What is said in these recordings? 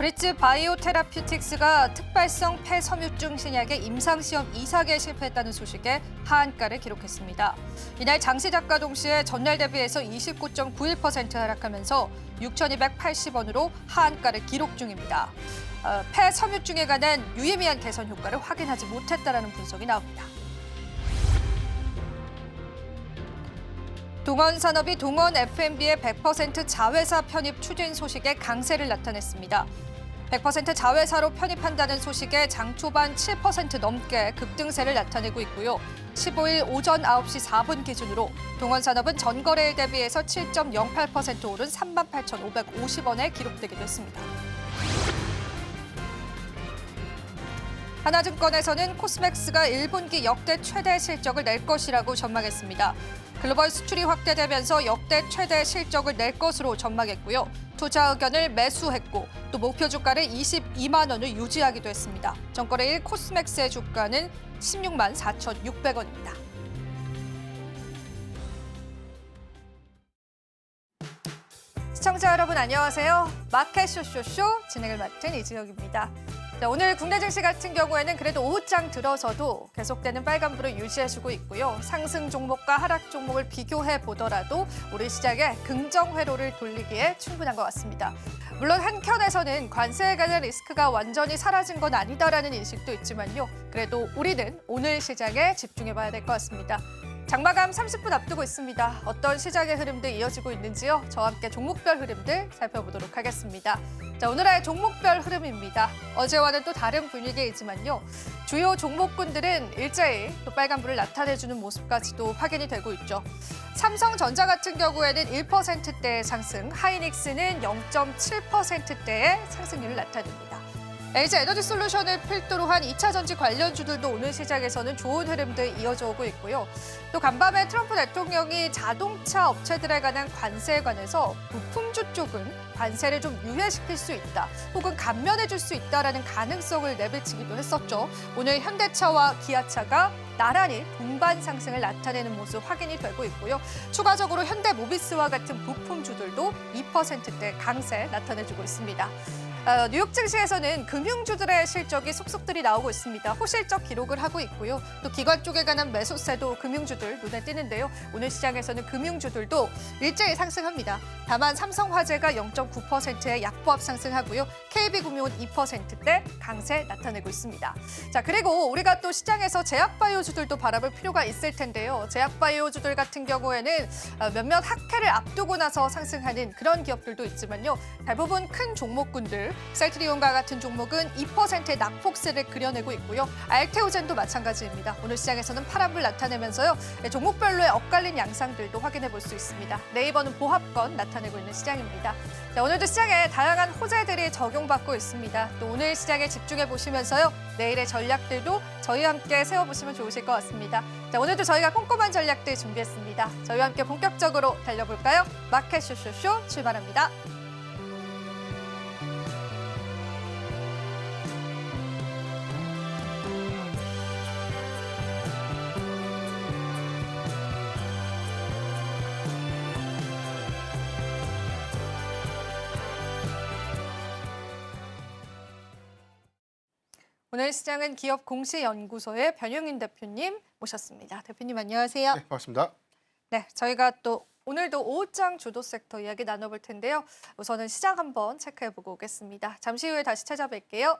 브릿지 바이오테라퓨틱스가 특발성 폐섬유증 신약의 임상시험 2사기에 실패했다는 소식에 하한가를 기록했습니다. 이날 장시 작가 동시에 전날 대비해서 29.91% 하락하면서 6,280원으로 하한가를 기록 중입니다. 폐섬유증에 관한 유의미한 개선 효과를 확인하지 못했다는 분석이 나옵니다. 동원산업이 동원 F&B의 100% 자회사 편입 추진 소식에 강세를 나타냈습니다. 100% 자회사로 편입한다는 소식에 장 초반 7% 넘게 급등세를 나타내고 있고요. 15일 오전 9시 4분 기준으로 동원산업은 전거래일 대비해서 7.08% 오른 38,550원에 기록되기도 했습니다. 하나증권에서는 코스맥스가 1분기 역대 최대 실적을 낼 것이라고 전망했습니다. 글로벌 수출이 확대되면서 역대 최대 실적을 낼 것으로 전망했고요. 투자 의견을 매수했고 또 목표 주가를 22만 원을 유지하기도 했습니다. 전거래일 코스맥스의 주가는 16만 4,600원입니다. 시청자 여러분 안녕하세요. 마켓 쇼쇼쇼 진행을 맡은 이지혁입니다. 자, 오늘 국내 증시 같은 경우에는 그래도 오후장 들어서도 계속되는 빨간불을 유지해주고 있고요. 상승 종목과 하락 종목을 비교해 보더라도 우리 시장에 긍정 회로를 돌리기에 충분한 것 같습니다. 물론 한켠에서는 관세에 관한 리스크가 완전히 사라진 건 아니다라는 인식도 있지만요. 그래도 우리는 오늘 시장에 집중해 봐야 될 것 같습니다. 장마감 30분 앞두고 있습니다. 어떤 시장의 흐름들 이어지고 있는지요? 저와 함께 종목별 흐름들 살펴보도록 하겠습니다. 자, 오늘의 종목별 흐름입니다. 어제와는 또 다른 분위기이지만요. 주요 종목군들은 일제히 또 빨간불을 나타내주는 모습까지도 확인이 되고 있죠. 삼성전자 같은 경우에는 1%대의 상승, 하이닉스는 0.7%대의 상승률을 나타냅니다. LG 에너지솔루션을 필두로 한 2차 전지 관련주들도 오늘 시장에서는 좋은 흐름들 이어져 오고 있고요. 또 간밤에 트럼프 대통령이 자동차 업체들에 관한 관세에 관해서 부품주 쪽은 관세를 좀 유예시킬 수 있다, 혹은 감면해 줄 수 있다라는 가능성을 내비치기도 했었죠. 오늘 현대차와 기아차가 나란히 동반 상승을 나타내는 모습 확인이 되고 있고요. 추가적으로 현대모비스와 같은 부품주들도 2%대 강세 나타내주고 있습니다. 뉴욕 증시에서는 금융주들의 실적이 속속들이 나오고 있습니다. 호실적 기록을 하고 있고요. 또 기관 쪽에 관한 매수세도 금융주들 눈에 띄는데요. 오늘 시장에서는 금융주들도 일제히 상승합니다. 다만 삼성화재가 0.9%의 약보합 상승하고요. KB금융은 2%대 강세 나타내고 있습니다. 자, 그리고 우리가 또 시장에서 제약바이오주들도 바라볼 필요가 있을 텐데요. 제약바이오주들 같은 경우에는 몇몇 학회를 앞두고 나서 상승하는 그런 기업들도 있지만요. 대부분 큰 종목군들, 셀트리온과 같은 종목은 2%의 낙폭세를 그려내고 있고요. 알테오젠도 마찬가지입니다. 오늘 시장에서는 파란불 나타내면서요. 종목별로의 엇갈린 양상들도 확인해 볼 수 있습니다. 네이버는 보합권 나타내고 있는 시장입니다. 자, 오늘도 시장에 다양한 호재들이 적용받고 있습니다. 또 오늘 시장에 집중해 보시면서요. 내일의 전략들도 저희와 함께 세워보시면 좋으실 것 같습니다. 자, 오늘도 저희가 꼼꼼한 전략들 준비했습니다. 저희와 함께 본격적으로 달려볼까요? 마켓 쇼쇼쇼 출발합니다. 오늘 시장은 기업공시연구소의 변용인 대표님 모셨습니다. 대표님 안녕하세요. 네, 반갑습니다. 네, 저희가 또 오늘도 오후장 주도 섹터 이야기 나눠볼 텐데요. 우선은 시장 한번 체크해보고 오겠습니다. 잠시 후에 다시 찾아뵐게요.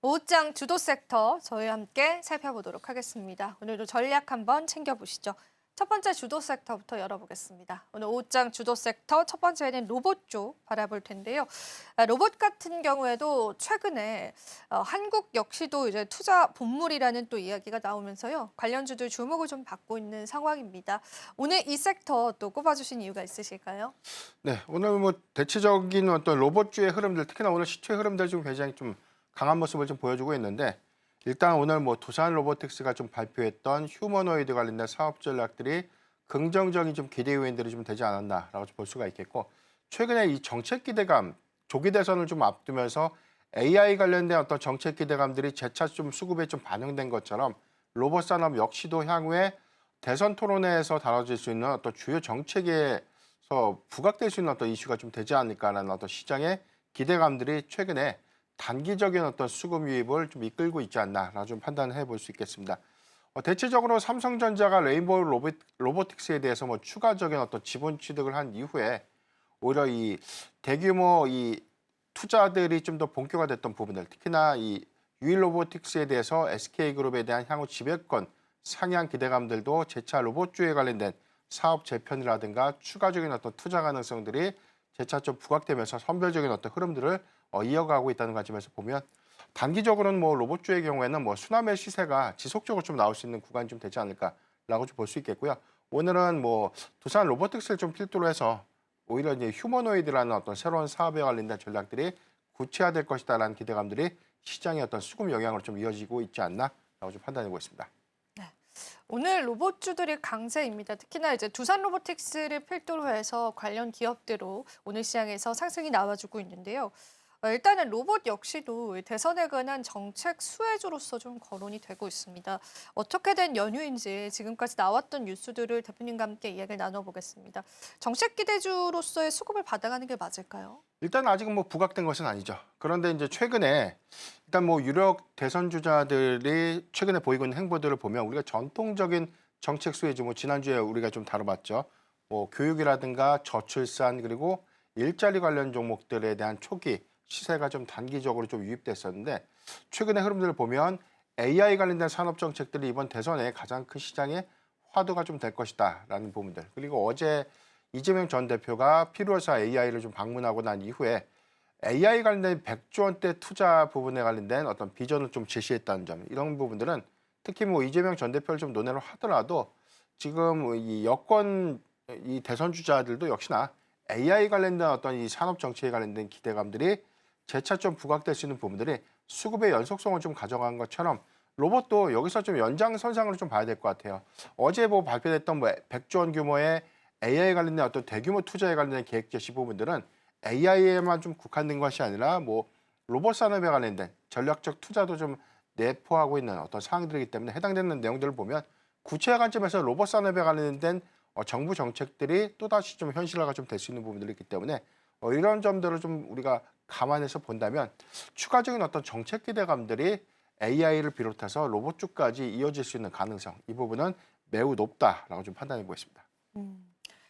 오후장 주도 섹터 저희와 함께 살펴보도록 하겠습니다. 오늘도 전략 한번 챙겨보시죠. 첫 번째 주도 섹터부터 열어보겠습니다. 오늘 오후장 주도 섹터 첫 번째는 로봇 쪽 바라볼 텐데요. 로봇 같은 경우에도 최근에 한국 역시도 이제 투자 본물이라는 또 이야기가 나오면서요. 관련주들 주목을 좀 받고 있는 상황입니다. 오늘 이 섹터 또 꼽아주신 이유가 있으실까요? 네, 오늘 뭐 대체적인 어떤 로봇주의 흐름들, 특히나 오늘 시초의 흐름들 좀 굉장히 좀 강한 모습을 좀 보여주고 있는데, 일단 오늘 뭐 두산 로보틱스가 좀 발표했던 휴머노이드 관련된 사업 전략들이 긍정적인 좀 기대 요인들이 좀 되지 않았나라고 볼 수가 있겠고, 최근에 이 정책 기대감, 조기 대선을 좀 앞두면서 AI 관련된 어떤 정책 기대감들이 재차 좀 수급에 좀 반영된 것처럼 로봇 산업 역시도 향후에 대선 토론회에서 다뤄질 수 있는 어떤 주요 정책에서 부각될 수 있는 어떤 이슈가 좀 되지 않을까라는 어떤 시장의 기대감들이 최근에 단기적인 어떤 수급 유입을 좀 이끌고 있지 않나라고 좀 판단해 볼 수 있겠습니다. 대체적으로 삼성전자가 레인보우 로보틱스에 대해서 뭐 추가적인 어떤 지분 취득을 한 이후에 오히려 이 대규모 이 투자들이 좀 더 본격화됐던 부분들, 특히나 이 유일 로보틱스에 대해서 SK그룹에 대한 향후 지배권 상향 기대감들도 재차 로봇주에 관련된 사업 재편이라든가 추가적인 어떤 투자 가능성들이 재차 좀 부각되면서 선별적인 어떤 흐름들을 이어가고 있다는 관점에서 보면, 단기적으로는 뭐 로봇주의 경우에는 뭐 수남의 시세가 지속적으로 좀 나올 수 있는 구간이 좀 되지 않을까라고 좀 볼 수 있겠고요. 오늘은 뭐 두산 로보틱스를 좀 필두로 해서 오히려 이제 휴머노이드라는 어떤 새로운 사업에 관련된 전략들이 구체화될 것이다라는 기대감들이 시장의 어떤 수급 영향으로 좀 이어지고 있지 않나라고 좀 판단하고 있습니다. 오늘 로봇주들이 강세입니다. 특히나 이제 두산 로보틱스를 필두로 해서 관련 기업대로 오늘 시장에서 상승이 나와주고 있는데요. 일단은 로봇 역시도 대선에 관한 정책 수혜주로서 좀 거론이 되고 있습니다. 어떻게 된 연유인지 지금까지 나왔던 뉴스들을 대표님과 함께 이야기를 나눠보겠습니다. 정책 기대주로서의 수급을 받아가는 게 맞을까요? 일단 아직은 뭐 부각된 것은 아니죠. 그런데 이제 최근에 일단 뭐 유력 대선 주자들이 최근에 보이고 있는 행보들을 보면 우리가 전통적인 정책 수혜주, 뭐 지난주에 우리가 좀 다뤄봤죠. 뭐 교육이라든가 저출산 그리고 일자리 관련 종목들에 대한 초기 시세가 좀 단기적으로 좀 유입됐었는데, 최근의 흐름들을 보면 AI 관련된 산업 정책들이 이번 대선에 가장 큰 시장의 화두가 좀 될 것이다라는 부분들, 그리고 어제 이재명 전 대표가 필요해서 AI를 좀 방문하고 난 이후에 AI 관련된 100조 원대 투자 부분에 관련된 어떤 비전을 좀 제시했다는 점, 이런 부분들은 특히 뭐 이재명 전 대표를 좀 논의를 하더라도 지금 이 여권 이 대선 주자들도 역시나 AI 관련된 어떤 이 산업 정책에 관련된 기대감들이 재차 좀 부각될 수 있는 부분들이 수급의 연속성을 좀 가져간 것처럼 로봇도 여기서 좀 연장선상으로 좀 봐야 될 것 같아요. 어제 뭐 발표됐던 뭐 100조 원 규모의 AI 관련된 어떤 대규모 투자에 관련된 계획 제시 부분들은 AI에만 좀 국한된 것이 아니라 뭐 로봇 산업에 관련된 전략적 투자도 좀 내포하고 있는 어떤 사항들이기 때문에 해당되는 내용들을 보면 구체화 관점에서 로봇 산업에 관련된 정부 정책들이 또다시 좀 현실화가 좀 될 수 있는 부분들이 있기 때문에 이런 점들을 좀 우리가 감안해서 본다면 추가적인 어떤 정책 기대감들이 AI를 비롯해서 로봇 쪽까지 이어질 수 있는 가능성, 이 부분은 매우 높다라고 좀 판단해 보겠습니다.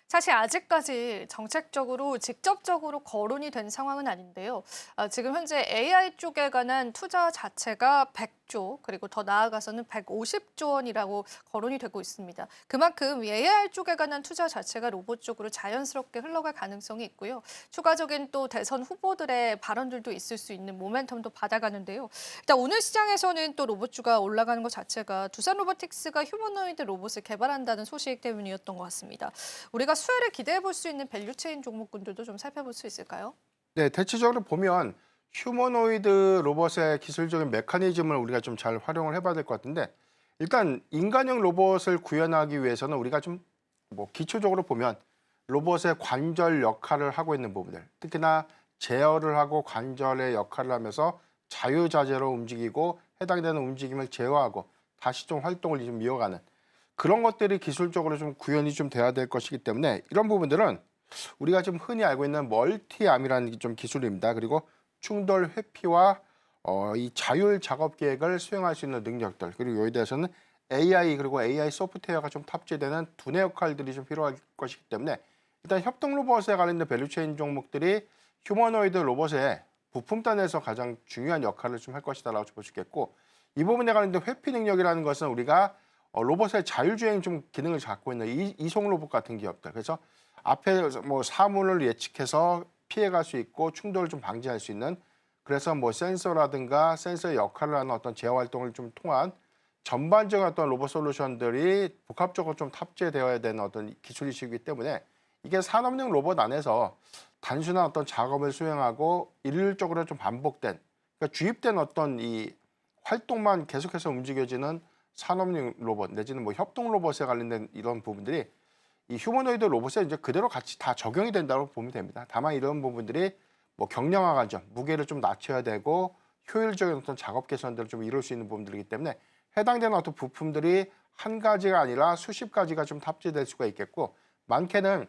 사실 아직까지 정책적으로 직접적으로 거론이 된 상황은 아닌데요. 지금 현재 AI 쪽에 관한 투자 자체가 100조, 그리고 더 나아가서는 150조 원이라고 거론이 되고 있습니다. 그만큼 AI 쪽에 관한 투자 자체가 로봇 쪽으로 자연스럽게 흘러갈 가능성이 있고요. 추가적인 또 대선 후보들의 발언들도 있을 수 있는 모멘텀도 받아가는데요. 일단 오늘 시장에서는 또 로봇주가 올라가는 것 자체가 두산 로보틱스가 휴머노이드 로봇을 개발한다는 소식 때문이었던 것 같습니다. 우리가 수혜를 기대해 볼 수 있는 밸류체인 종목군들도 좀 살펴볼 수 있을까요? 네, 대체적으로 보면 휴머노이드 로봇의 기술적인 메커니즘을 우리가 좀 잘 활용을 해봐야 될 것 같은데, 일단 인간형 로봇을 구현하기 위해서는 우리가 좀 뭐 기초적으로 보면 로봇의 관절 역할을 하고 있는 부분들, 특히나 제어를 하고 관절의 역할을 하면서 자유자재로 움직이고 해당되는 움직임을 제어하고 다시 좀 활동을 좀 이어가는 그런 것들이 기술적으로 좀 구현이 좀 돼야 될 것이기 때문에, 이런 부분들은 우리가 지금 흔히 알고 있는 멀티암이라는 좀 기술입니다. 그리고 충돌 회피와 이 자율 작업 계획을 수행할 수 있는 능력들, 그리고 여기에 대해서는 AI 그리고 AI 소프트웨어가 좀 탑재되는 두뇌 역할들이 좀 필요할 것이기 때문에, 일단 협동 로봇에 관련된 밸류체인 종목들이 휴머노이드 로봇의 부품단에서 가장 중요한 역할을 좀 할 것이다라고 볼 수 있겠고, 이 부분에 관련된 회피 능력이라는 것은 우리가 로봇의 자율주행 좀 기능을 갖고 있는 이송 로봇 같은 기업들. 그래서 앞에 뭐 사물을 예측해서 피해갈 수 있고 충돌을 좀 방지할 수 있는 그래서 뭐 센서라든가 센서의 역할을 하는 어떤 제어 활동을 좀 통한 전반적인 어떤 로봇 솔루션들이 복합적으로 좀 탑재되어야 되는 어떤 기술이시기 때문에 이게 산업용 로봇 안에서 단순한 어떤 작업을 수행하고 일률적으로 좀 반복된 그러니까 주입된 어떤 이 활동만 계속해서 움직여지는 산업용 로봇 내지는 뭐 협동 로봇에 관련된 이런 부분들이 이 휴머노이드 로봇에 이제 그대로 같이 다 적용이 된다고 보면 됩니다. 다만 이런 부분들이 뭐 경량화 관점, 무게를 좀 낮춰야 되고 효율적인 어떤 작업 개선들을 좀 이룰 수 있는 부분들이기 때문에 해당되는 어떤 부품들이 한 가지가 아니라 수십 가지가 좀 탑재될 수가 있겠고 많게는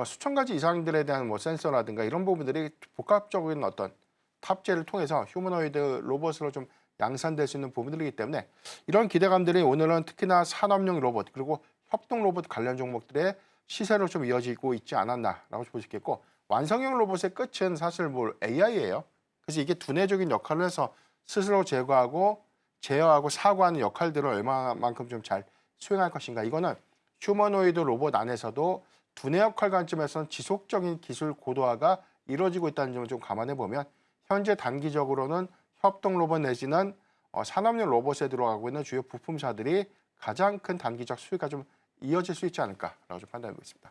수천 가지 이상들에 대한 뭐 센서라든가 이런 부분들이 복합적인 어떤 탑재를 통해서 휴머노이드 로봇으로 좀 양산될 수 있는 부분들이기 때문에 이런 기대감들이 오늘은 특히나 산업용 로봇 그리고 협동 로봇 관련 종목들의 시세로 좀 이어지고 있지 않았나라고 볼 수 있겠고 완성형 로봇의 끝은 사실 뭐 AI예요. 그래서 이게 두뇌적인 역할을 해서 스스로 제어하고 사고하는 역할들을 얼마만큼 좀 잘 수행할 것인가. 이거는 휴머노이드 로봇 안에서도 두뇌 역할 관점에서는 지속적인 기술 고도화가 이루어지고 있다는 점을 좀 감안해 보면 현재 단기적으로는 협동 로봇 내지는 산업용 로봇에 들어가고 있는 주요 부품사들이 가장 큰 단기적 수익가 좀 이어질 수 있지 않을까라고 좀 판단하고 있습니다.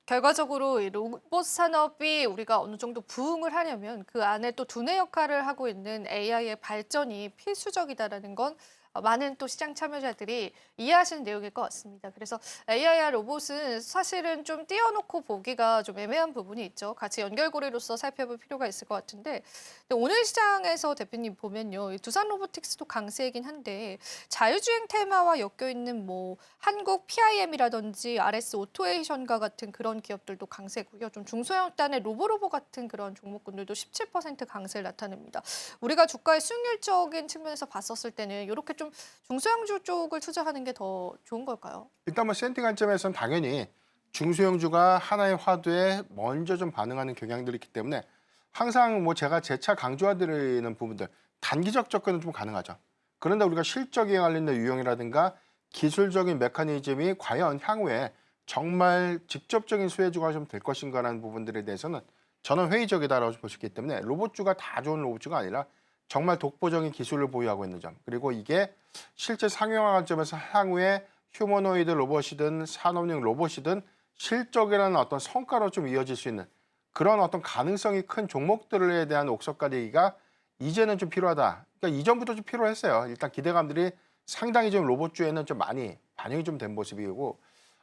결과적으로 이 로봇 산업이 우리가 어느 정도 부응을 하려면 그 안에 또 두뇌 역할을 하고 있는 AI의 발전이 필수적이다라는 건 많은 또 시장 참여자들이 이해하시는 내용일 것 같습니다. 그래서 AI와 로봇은 사실은 좀 띄워놓고 보기가 좀 애매한 부분이 있죠. 같이 연결고리로서 살펴볼 필요가 있을 것 같은데 오늘 시장에서 대표님 보면요. 이 두산 로보틱스도 강세이긴 한데 자율주행 테마와 엮여 있는 뭐 한국 PIM이라든지 RS 오토에이션과 같은 그런 기업들도 강세고요. 좀 중소형단의 로보로보 같은 그런 종목군들도 17% 강세를 나타냅니다. 우리가 주가의 수익률적인 측면에서 봤었을 때는 이렇게 좀 중소형주 쪽을 투자하는 게 더 좋은 걸까요? 일단 뭐 센티 관점에서는 당연히 중소형주가 하나의 화두에 먼저 좀 반응하는 경향들이 있기 때문에 항상 뭐 제가 재차 강조해드리는 부분들 단기적 접근은 좀 가능하죠. 그런데 우리가 실적에 관련된 유형이라든가 기술적인 메커니즘이 과연 향후에 정말 직접적인 수혜주가 좀 될 것인가라는 부분들에 대해서는 저는 회의적이다라고 볼 수 있기 때문에 로봇주가 다 좋은 로봇주가 아니라 정말 독보적인 기술을 보유하고 있는 점 그리고 이게 실제 상용화 관점에서 향후에 휴머노이드 로봇이든 산업용 로봇이든 실적이라는 어떤 성과로 좀 이어질 수 있는 그런 어떤 가능성이 큰 종목들에 대한 옥석 가리기가 이제는 좀 필요하다. 그러니까 이전부터 좀 필요했어요. 일단 기대감들이 상당히 좀 로봇주에는 좀 많이 반영이 좀 된 모습이고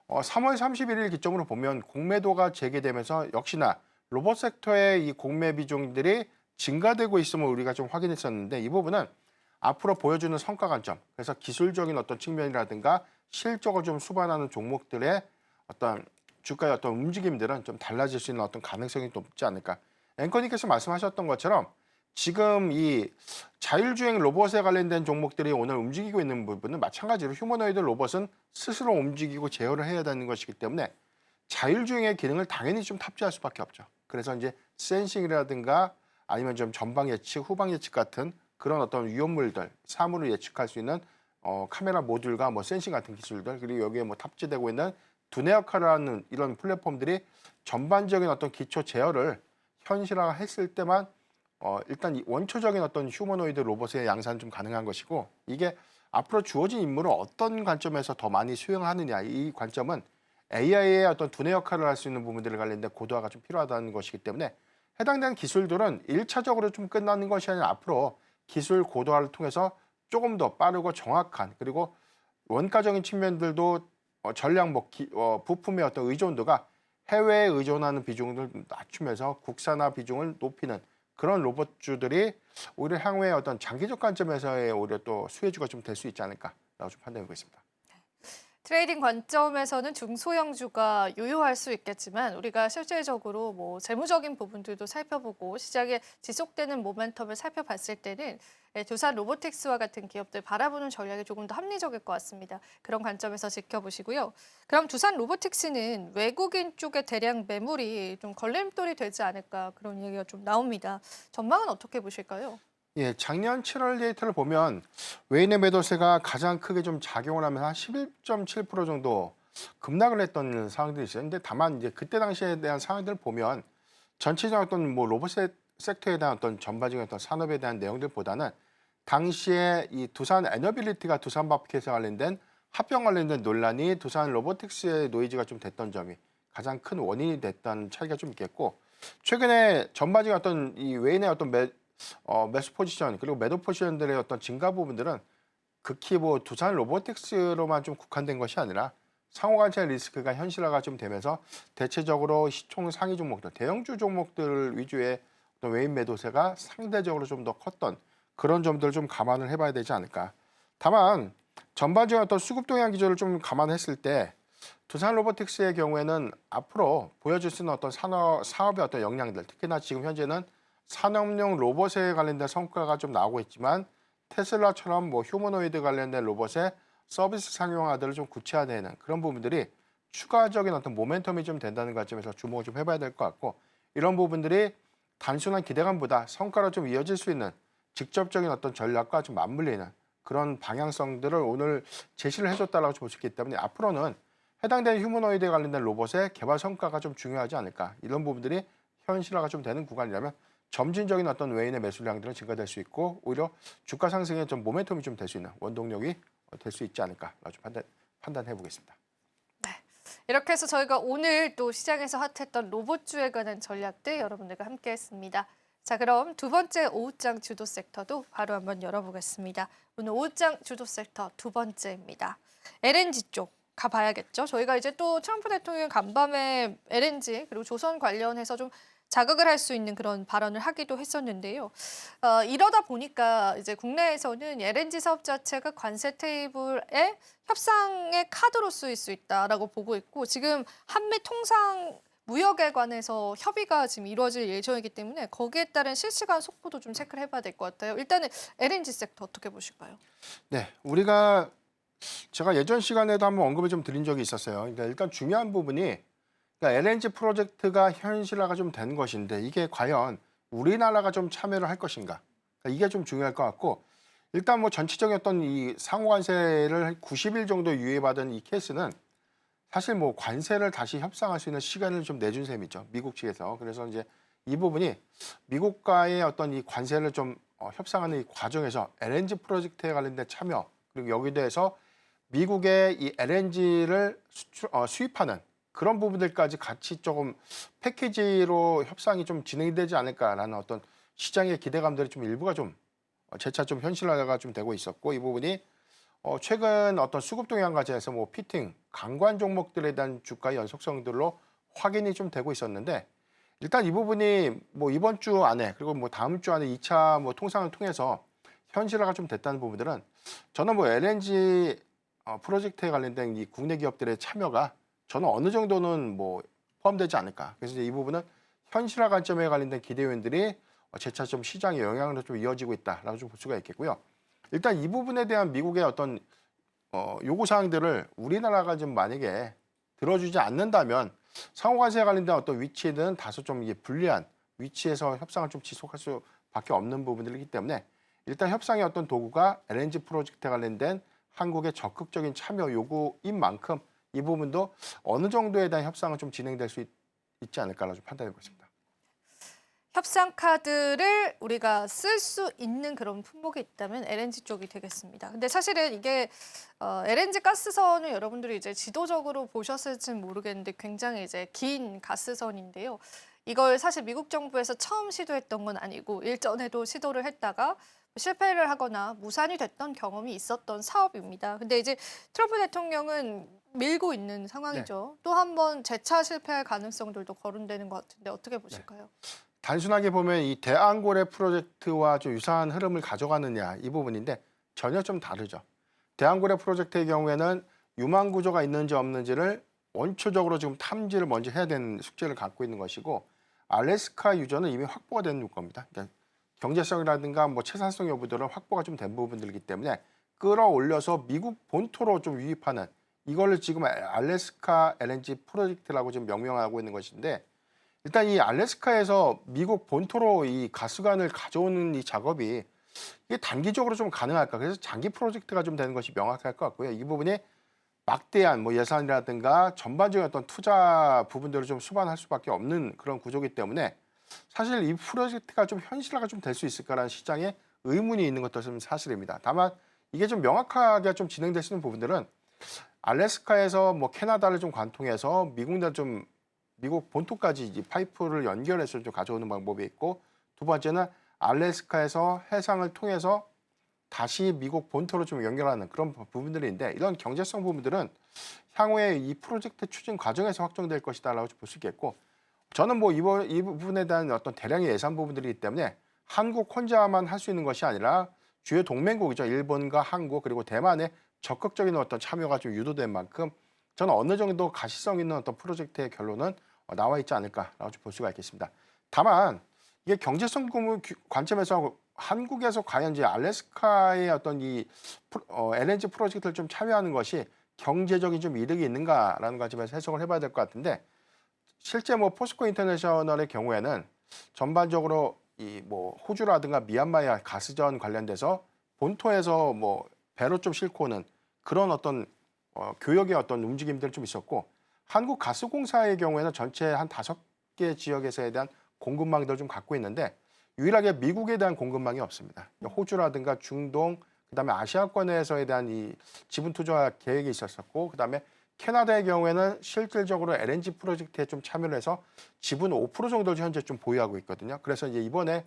3월 31일 기점으로 보면 공매도가 재개되면서 역시나 로봇 섹터의 이 공매 비중들이 증가되고 있음을 우리가 좀 확인했었는데 이 부분은 앞으로 보여주는 성과 관점, 그래서 기술적인 어떤 측면이라든가 실적을 좀 수반하는 종목들의 어떤 주가의 어떤 움직임들은 좀 달라질 수 있는 어떤 가능성이 높지 않을까. 앵커님께서 말씀하셨던 것처럼 지금 이 자율주행 로봇에 관련된 종목들이 오늘 움직이고 있는 부분은 마찬가지로 휴머노이드 로봇은 스스로 움직이고 제어를 해야 되는 것이기 때문에 자율주행의 기능을 당연히 좀 탑재할 수밖에 없죠. 그래서 이제 센싱이라든가 아니면 좀 전방 예측, 후방 예측 같은 그런 어떤 위험물들, 사물을 예측할 수 있는 카메라 모듈과 뭐 센싱 같은 기술들 그리고 여기에 뭐 탑재되고 있는 두뇌 역할을 하는 이런 플랫폼들이 전반적인 어떤 기초 제어를 현실화했을 때만 일단 이 원초적인 어떤 휴머노이드 로봇의 양산은 좀 가능한 것이고 이게 앞으로 주어진 임무를 어떤 관점에서 더 많이 수행하느냐 이 관점은 AI의 어떤 두뇌 역할을 할 수 있는 부분들에 관련된 고도화가 좀 필요하다는 것이기 때문에 해당되는 기술들은 1차적으로 좀 끝나는 것이 아니라 앞으로 기술 고도화를 통해서 조금 더 빠르고 정확한 그리고 원가적인 측면들도 전량 부품의 어떤 의존도가 해외에 의존하는 비중을 낮추면서 국산화 비중을 높이는 그런 로봇주들이 오히려 향후에 어떤 장기적 관점에서의 오히려 또 수혜주가 좀 될 수 있지 않을까라고 좀 판단하고 있습니다. 트레이딩 관점에서는 중소형주가 유효할 수 있겠지만 우리가 실질적으로 뭐 재무적인 부분들도 살펴보고 시장에 지속되는 모멘텀을 살펴봤을 때는 두산 로보틱스와 같은 기업들 바라보는 전략이 조금 더 합리적일 것 같습니다. 그런 관점에서 지켜보시고요. 그럼 두산 로보틱스는 외국인 쪽의 대량 매물이 좀 걸림돌이 되지 않을까 그런 얘기가 좀 나옵니다. 전망은 어떻게 보실까요? 예, 작년 7월 데이터를 보면 외인의 매도세가 가장 크게 좀 작용을 하면서 한 11.7% 정도 급락을 했던 상황들이 있어요. 근데 다만 이제 그때 당시에 대한 상황들을 보면 전체적인 어떤 뭐 로봇 섹터에 대한 어떤 전반적인 어떤 산업에 대한 내용들보다는 당시에 이 두산 에너빌리티가 두산바이오에서 관련된 합병 관련된 논란이 두산 로보틱스의 노이즈가 좀 됐던 점이 가장 큰 원인이 됐다는 차이가 좀 있겠고, 최근에 전반적인 어떤 이 외인의 어떤 매수 포지션 그리고 매도 포지션들의 어떤 증가 부분들은 극히 뭐 두산 로보틱스로만 좀 국한된 것이 아니라 상호관찰 리스크가 현실화가 좀 되면서 대체적으로 시총 상위 종목들, 대형주 종목들 위주의 어떤 외인 매도세가 상대적으로 좀 더 컸던 그런 점들을 좀 감안을 해봐야 되지 않을까. 다만 전반적인 어떤 수급 동향 기조를 좀 감안했을 때 두산 로보틱스의 경우에는 앞으로 보여줄 수 있는 어떤 사업의 어떤 역량들, 특히나 지금 현재는 산업용 로봇에 관련된 성과가 좀 나오고 있지만 테슬라처럼 뭐 휴머노이드 관련된 로봇의 서비스 상용화들을 좀 구체화되는 그런 부분들이 추가적인 어떤 모멘텀이 좀 된다는 관점에서 주목을 좀 해봐야 될 것 같고, 이런 부분들이 단순한 기대감보다 성과로 좀 이어질 수 있는 직접적인 어떤 전략과 좀 맞물리는 그런 방향성들을 오늘 제시를 해줬다라고 볼 수 있기 때문에 앞으로는 해당되는 휴머노이드에 관련된 로봇의 개발 성과가 좀 중요하지 않을까. 이런 부분들이 현실화가 좀 되는 구간이라면 점진적인 어떤 외인의 매수량들은 증가될 수 있고 오히려 주가 상승에 좀 모멘텀이 좀 될 수 있는 원동력이 될 수 있지 않을까 좀 판단해 보겠습니다. 이렇게 해서 저희가 오늘 또 시장에서 핫했던 로봇주에 관한 전략들 여러분들과 함께했습니다. 자, 그럼 두 번째 오후장 주도 섹터도 바로 한번 열어보겠습니다. 오늘 오후장 주도 섹터 두 번째입니다. LNG 쪽 가봐야겠죠. 저희가 이제 또 트럼프 대통령 간밤에 LNG 그리고 조선 관련해서 좀 자극을 할 수 있는 그런 발언을 하기도 했었는데요. 이러다 보니까 이제 국내에서는 LNG 사업 자체가 관세 테이블에 협상의 카드로 쓰일 수 있다라고 보고 있고, 지금 한미 통상 무역에 관해서 협의가 지금 이루어질 예정이기 때문에 거기에 따른 실시간 속보도 좀 체크를 해봐야 될 것 같아요. 일단은 LNG 섹터 어떻게 보실까요? 네, 제가 예전 시간에도 한번 언급을 좀 드린 적이 있었어요. 그러니까 일단 중요한 부분이 그러니까 LNG 프로젝트가 현실화가 좀 된 것인데 이게 과연 우리나라가 좀 참여를 할 것인가? 그러니까 이게 좀 중요할 것 같고, 일단 뭐 전체적인 어떤 이 상호관세를 90일 정도 유예받은 이 케이스는 사실 뭐 관세를 다시 협상할 수 있는 시간을 좀 내준 셈이죠. 미국 측에서. 그래서 이제 이 부분이 미국과의 어떤 이 관세를 좀 협상하는 이 과정에서 LNG 프로젝트에 관련된 참여 그리고 여기에 대해서 미국의 이 LNG를 수입하는 그런 부분들까지 같이 조금 패키지로 협상이 좀 진행이 되지 않을까라는 어떤 시장의 기대감들이 좀 일부가 좀 재차 좀 현실화가 좀 되고 있었고, 이 부분이 최근 어떤 수급 동향 과제에서 뭐 피팅, 강관 종목들에 대한 주가 연속성들로 확인이 좀 되고 있었는데, 일단 이 부분이 뭐 이번 주 안에 그리고 뭐 다음 주 안에 2차 뭐 통상을 통해서 현실화가 좀 됐다는 부분들은 저는 뭐 LNG 프로젝트에 관련된 이 국내 기업들의 참여가 저는 어느 정도는 뭐 포함되지 않을까. 그래서 이제 이 부분은 현실화 관점에 관련된 기대 요인들이 재차 좀 시장의 영향으로 좀 이어지고 있다라고 좀 볼 수가 있겠고요. 일단 이 부분에 대한 미국의 어떤 요구 사항들을 우리나라가 좀 만약에 들어주지 않는다면 상호관세에 관련된 어떤 위치는 다소 좀 이게 불리한 위치에서 협상을 좀 지속할 수밖에 없는 부분들이기 때문에 일단 협상의 어떤 도구가 LNG 프로젝트에 관련된 한국의 적극적인 참여 요구인 만큼 이 부분도 어느 정도에 대한 협상은 좀 진행될 수 있지 않을까라고 좀 판단해 보겠습니다. 협상 카드를 우리가 쓸 수 있는 그런 품목이 있다면 LNG 쪽이 되겠습니다. 근데 사실은 이게 LNG 가스선을 여러분들이 이제 지도적으로 보셨을지는 모르겠는데 굉장히 이제 긴 가스선인데요. 이걸 사실 미국 정부에서 처음 시도했던 건 아니고 일전에도 시도를 했다가 실패를 하거나 무산이 됐던 경험이 있었던 사업입니다. 근데 이제 트럼프 대통령은 밀고 있는 상황이죠. 또 한 번 재차 실패할 가능성들도 거론되는 것 같은데 어떻게 보실까요? 단순하게 보면 이 대안고래 프로젝트와 좀 유사한 흐름을 가져가느냐 이 부분인데 전혀 좀 다르죠. 대안고래 프로젝트의 경우에는 유망 구조가 있는지 없는지를 원초적으로 지금 탐지를 먼저 해야 되는 숙제를 갖고 있는 것이고, 알래스카 유저는 이미 확보가 된 겁니다. 그러니까 경제성이라든가 뭐 채산성 여부들은 확보가 좀 된 부분들이기 때문에 끌어올려서 미국 본토로 좀 유입하는 이거를 지금 알래스카 LNG 프로젝트라고 지금 명명하고 있는 것인데, 일단 이 알래스카에서 미국 본토로 이 가스관을 가져오는 이 작업이 이게 단기적으로 좀 가능할까? 그래서 장기 프로젝트가 좀 되는 것이 명확할 것 같고요. 이 부분이 막대한 뭐 예산이라든가 전반적인 어떤 투자 부분들을 좀 수반할 수밖에 없는 그런 구조이기 때문에 사실 이 프로젝트가 좀 현실화가 좀 될 수 있을까라는 시장에 의문이 있는 것도 좀 사실입니다. 다만 이게 좀 명확하게 좀 진행될 수 있는 부분들은 알래스카에서 뭐 캐나다를 좀 관통해서 미국 본토까지 이제 파이프를 연결해서 좀 가져오는 방법이 있고, 두 번째는 알래스카에서 해상을 통해서 다시 미국 본토로 좀 연결하는 그런 부분들인데, 이런 경제성 부분들은 향후에 이 프로젝트 추진 과정에서 확정될 것이다라고 볼 수 있겠고, 저는 뭐 이 부분에 대한 어떤 대량의 예산 부분들이기 때문에 한국 혼자만 할 수 있는 것이 아니라 주요 동맹국이죠. 일본과 한국 그리고 대만의 적극적인 어떤 참여가 좀 유도된 만큼 저는 어느 정도 가시성 있는 어떤 프로젝트의 결론은 나와 있지 않을까라고 볼 수가 있겠습니다. 다만 이게 경제성 관점에서 한국에서 과연 이제 알래스카의 어떤 이 LNG 프로젝트를 좀 참여하는 것이 경제적인 좀 이득이 있는가라는 관점에서 해석을 해봐야 될 것 같은데, 실제 뭐 포스코 인터내셔널의 경우에는 전반적으로 이 뭐 호주라든가 미얀마의 가스전 관련돼서 본토에서 뭐 배로 좀 싣고 오는 그런 어떤 교역의 어떤 움직임들이 좀 있었고, 한국가스공사의 경우에는 전체 한 5개 지역에서에 대한 공급망들을 좀 갖고 있는데 유일하게 미국에 대한 공급망이 없습니다. 호주라든가 중동, 그다음에 아시아권에서에 대한 이 지분 투자 계획이 있었었고, 그다음에 캐나다의 경우에는 실질적으로 LNG 프로젝트에 좀 참여를 해서 지분 5% 정도를 현재 좀 보유하고 있거든요. 그래서 이제 이번에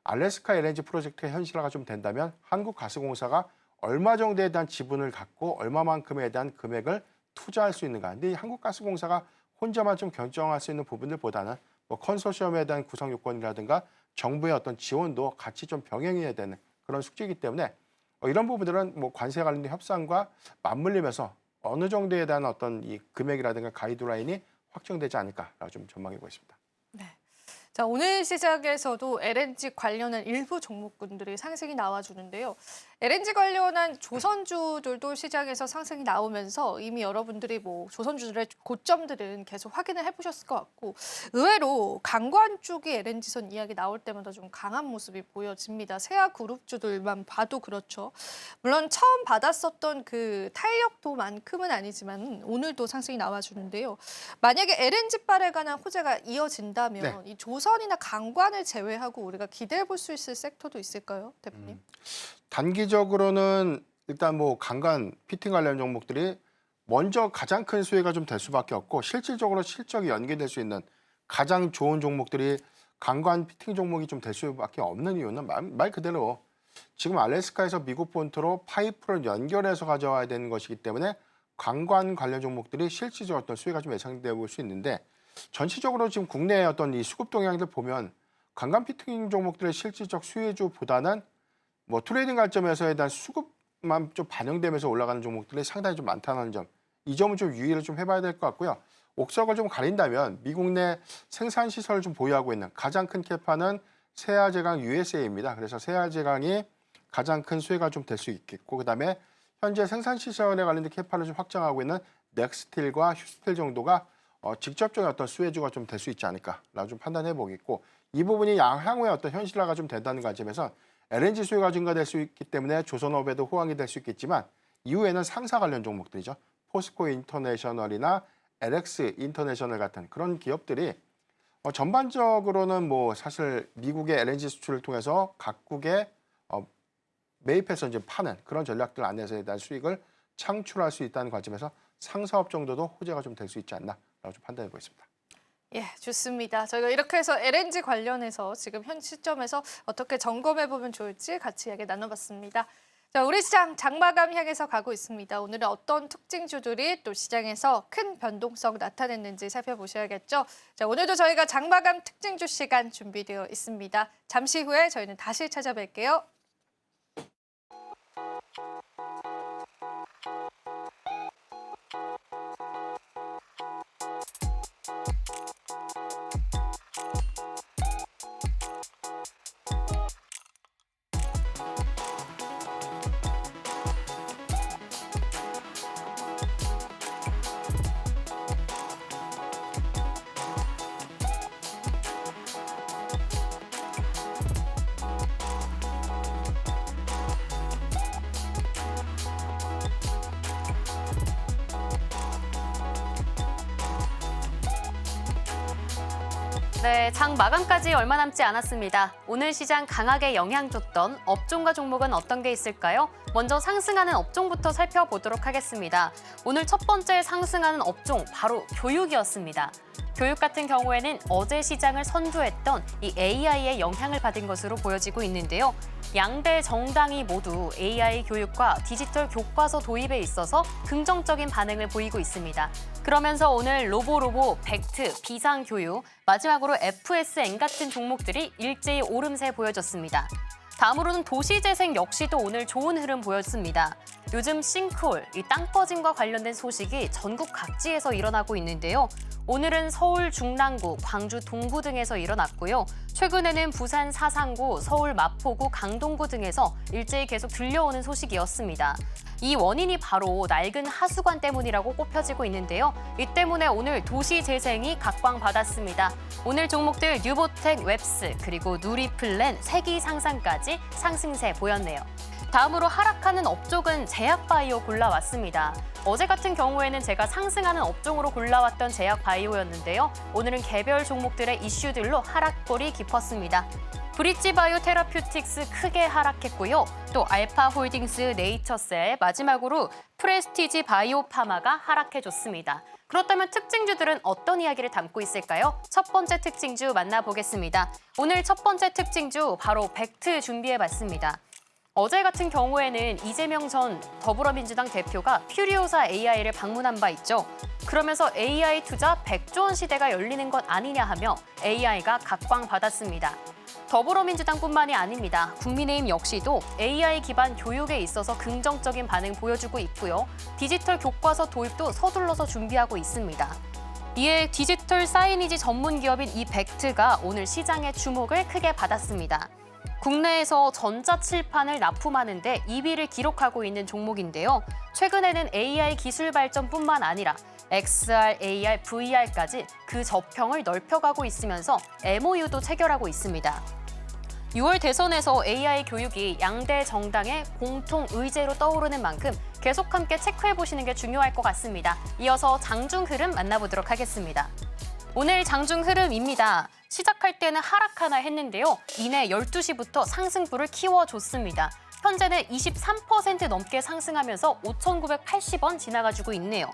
알래스카 LNG 프로젝트의 현실화가 좀 된다면 한국가스공사가 얼마 정도에 대한 지분을 갖고 얼마만큼에 대한 금액을 투자할 수 있는가. 근데 이 한국가스공사가 혼자만 좀 결정할 수 있는 부분들보다는 뭐 컨소시엄에 대한 구성 요건이라든가 정부의 어떤 지원도 같이 좀 병행해야 되는 그런 숙제이기 때문에 이런 부분들은 뭐 관세 관련된 협상과 맞물리면서 어느 정도에 대한 어떤 이 금액이라든가 가이드라인이 확정되지 않을까라고 좀 전망해 보겠습니다. 네. 자, 오늘 시작에서도 LNG 관련한 일부 종목군들이 상승이 나와주는데요. LNG 관련한 조선주들도 시장에서 상승이 나오면서 이미 여러분들이 뭐 조선주들의 고점들은 계속 확인을 해보셨을 것 같고, 의외로 강관 쪽이 LNG선 이야기 나올 때마다 좀 강한 모습이 보여집니다. 세아 그룹주들만 봐도 그렇죠. 물론 처음 받았었던 그 탄력도만큼은 아니지만 오늘도 상승이 나와주는데요. 만약에 LNG발에 관한 호재가 이어진다면 이 조선이나 강관을 제외하고 우리가 기대해 볼 수 있을 섹터도 있을까요, 대표님? 단기적으로는 일단 뭐 강간 피팅 관련 종목들이 먼저 가장 큰 수혜가 좀 될 수밖에 없고, 실질적으로 실적이 연계될 수 있는 가장 좋은 종목들이 강간 피팅 종목이 좀 될 수밖에 없는 이유는 말 그대로 지금 알래스카에서 미국 본토로 파이프를 연결해서 가져와야 되는 것이기 때문에 강간 관련 종목들이 실질적으로 어떤 수혜가 좀 예상되어 볼 수 있는데, 전체적으로 지금 국내의 어떤 이 수급 동향들 보면 강간 피팅 종목들의 실질적 수혜주보다는 뭐 트레이딩 관점에서에 대한 수급만 좀 반영되면서 올라가는 종목들이 상당히 좀 많다는 점, 이 점을 좀 유의를 좀 해봐야 될 것 같고요. 옥석을 좀 가린다면 미국 내 생산 시설을 좀 보유하고 있는 가장 큰 캐파는 세아제강 USA입니다. 그래서 세아제강이 가장 큰 수혜가 좀 될 수 있겠고, 그다음에 현재 생산 시설에 관련된 캐파를 좀 확장하고 있는 넥스틸과 휴스틸 정도가 직접적인 어떤 수혜주가 좀 될 수 있지 않을까라고 좀 판단해 보겠고, 이 부분이 향후에 어떤 현실화가 좀 된다는 관점에서 LNG 수요가 증가될 수 있기 때문에 조선업에도 호황이 될 수 있겠지만, 이후에는 상사 관련 종목들이죠. 포스코 인터내셔널이나 LX 인터내셔널 같은 그런 기업들이 전반적으로는 뭐 사실 미국의 LNG 수출을 통해서 각국에 매입해서 이제 파는 그런 전략들 안에서에 대한 수익을 창출할 수 있다는 관점에서 상사업 정도도 호재가 좀 될 수 있지 않나라고 좀 판단해 보겠습니다. 예, 좋습니다. 저희가 이렇게 해서 LNG 관련해서 지금 현 시점에서 어떻게 점검해보면 좋을지 같이 이야기 나눠봤습니다. 자, 우리 시장 장마감 향해서 가고 있습니다. 오늘은 어떤 특징주들이 또 시장에서 큰 변동성 나타냈는지 살펴보셔야겠죠. 자, 오늘도 저희가 장마감 특징주 시간 준비되어 있습니다. 잠시 후에 저희는 다시 찾아뵐게요. 네, 장 마감까지 얼마 남지 않았습니다. 오늘 시장 강하게 영향 줬던 업종과 종목은 어떤 게 있을까요? 먼저 상승하는 업종부터 살펴보도록 하겠습니다. 오늘 첫 번째 상승하는 업종 바로 교육이었습니다. 교육 같은 경우에는 어제 시장을 선두했던 이 AI의 영향을 받은 것으로 보여지고 있는데요. 양대 정당이 모두 AI 교육과 디지털 교과서 도입에 있어서 긍정적인 반응을 보이고 있습니다. 그러면서 오늘 로보로보, 벡트, 비상교육, 마지막으로 FSN 같은 종목들이 일제히 오름세 보여줬습니다. 다음으로는 도시재생 역시도 오늘 좋은 흐름 보였습니다. 요즘 싱크홀, 이 땅꺼짐과 관련된 소식이 전국 각지에서 일어나고 있는데요. 오늘은 서울 중랑구, 광주 동구 등에서 일어났고요. 최근에는 부산 사상구, 서울 마포구, 강동구 등에서 일제히 계속 들려오는 소식이었습니다. 이 원인이 바로 낡은 하수관 때문이라고 꼽혀지고 있는데요. 이 때문에 오늘 도시재생이 각광받았습니다. 오늘 종목들 뉴보텍, 웹스, 그리고 누리플랜, 세기상상까지 상승세 보였네요. 다음으로 하락하는 업종은 제약바이오 골라왔습니다. 어제 같은 경우에는 제가 상승하는 업종으로 골라왔던 제약바이오였는데요. 오늘은 개별 종목들의 이슈들로 하락골이 깊었습니다. 브릿지바이오 테라퓨틱스 크게 하락했고요. 또 알파홀딩스, 네이처셀, 마지막으로 프레스티지 바이오파마가 하락해줬습니다. 그렇다면 특징주들은 어떤 이야기를 담고 있을까요? 첫 번째 특징주 만나보겠습니다. 오늘 첫 번째 특징주 바로 벡트 준비해봤습니다. 어제 같은 경우에는 이재명 전 더불어민주당 대표가 퓨리오사 AI를 방문한 바 있죠. 그러면서 AI 투자 100조 원 시대가 열리는 것 아니냐 하며 AI가 각광받았습니다. 더불어민주당뿐만이 아닙니다. 국민의힘 역시도 AI 기반 교육에 있어서 긍정적인 반응 보여주고 있고요. 디지털 교과서 도입도 서둘러서 준비하고 있습니다. 이에 디지털 사이니지 전문 기업인 이 벡트가 오늘 시장의 주목을 크게 받았습니다. 국내에서 전자칠판을 납품하는 데 2위를 기록하고 있는 종목인데요. 최근에는 AI 기술 발전뿐만 아니라 XR, AR, VR까지 그 접형을 넓혀가고 있으면서 MOU도 체결하고 있습니다. 6월 대선에서 AI 교육이 양대 정당의 공통 의제로 떠오르는 만큼 계속 함께 체크해보시는 게 중요할 것 같습니다. 이어서 장중 흐름 만나보도록 하겠습니다. 오늘 장중 흐름입니다. 시작할 때는 하락하나 했는데요. 이내 12시부터 상승부를 키워줬습니다. 현재는 23% 넘게 상승하면서 5,980원 지나가지고 있네요.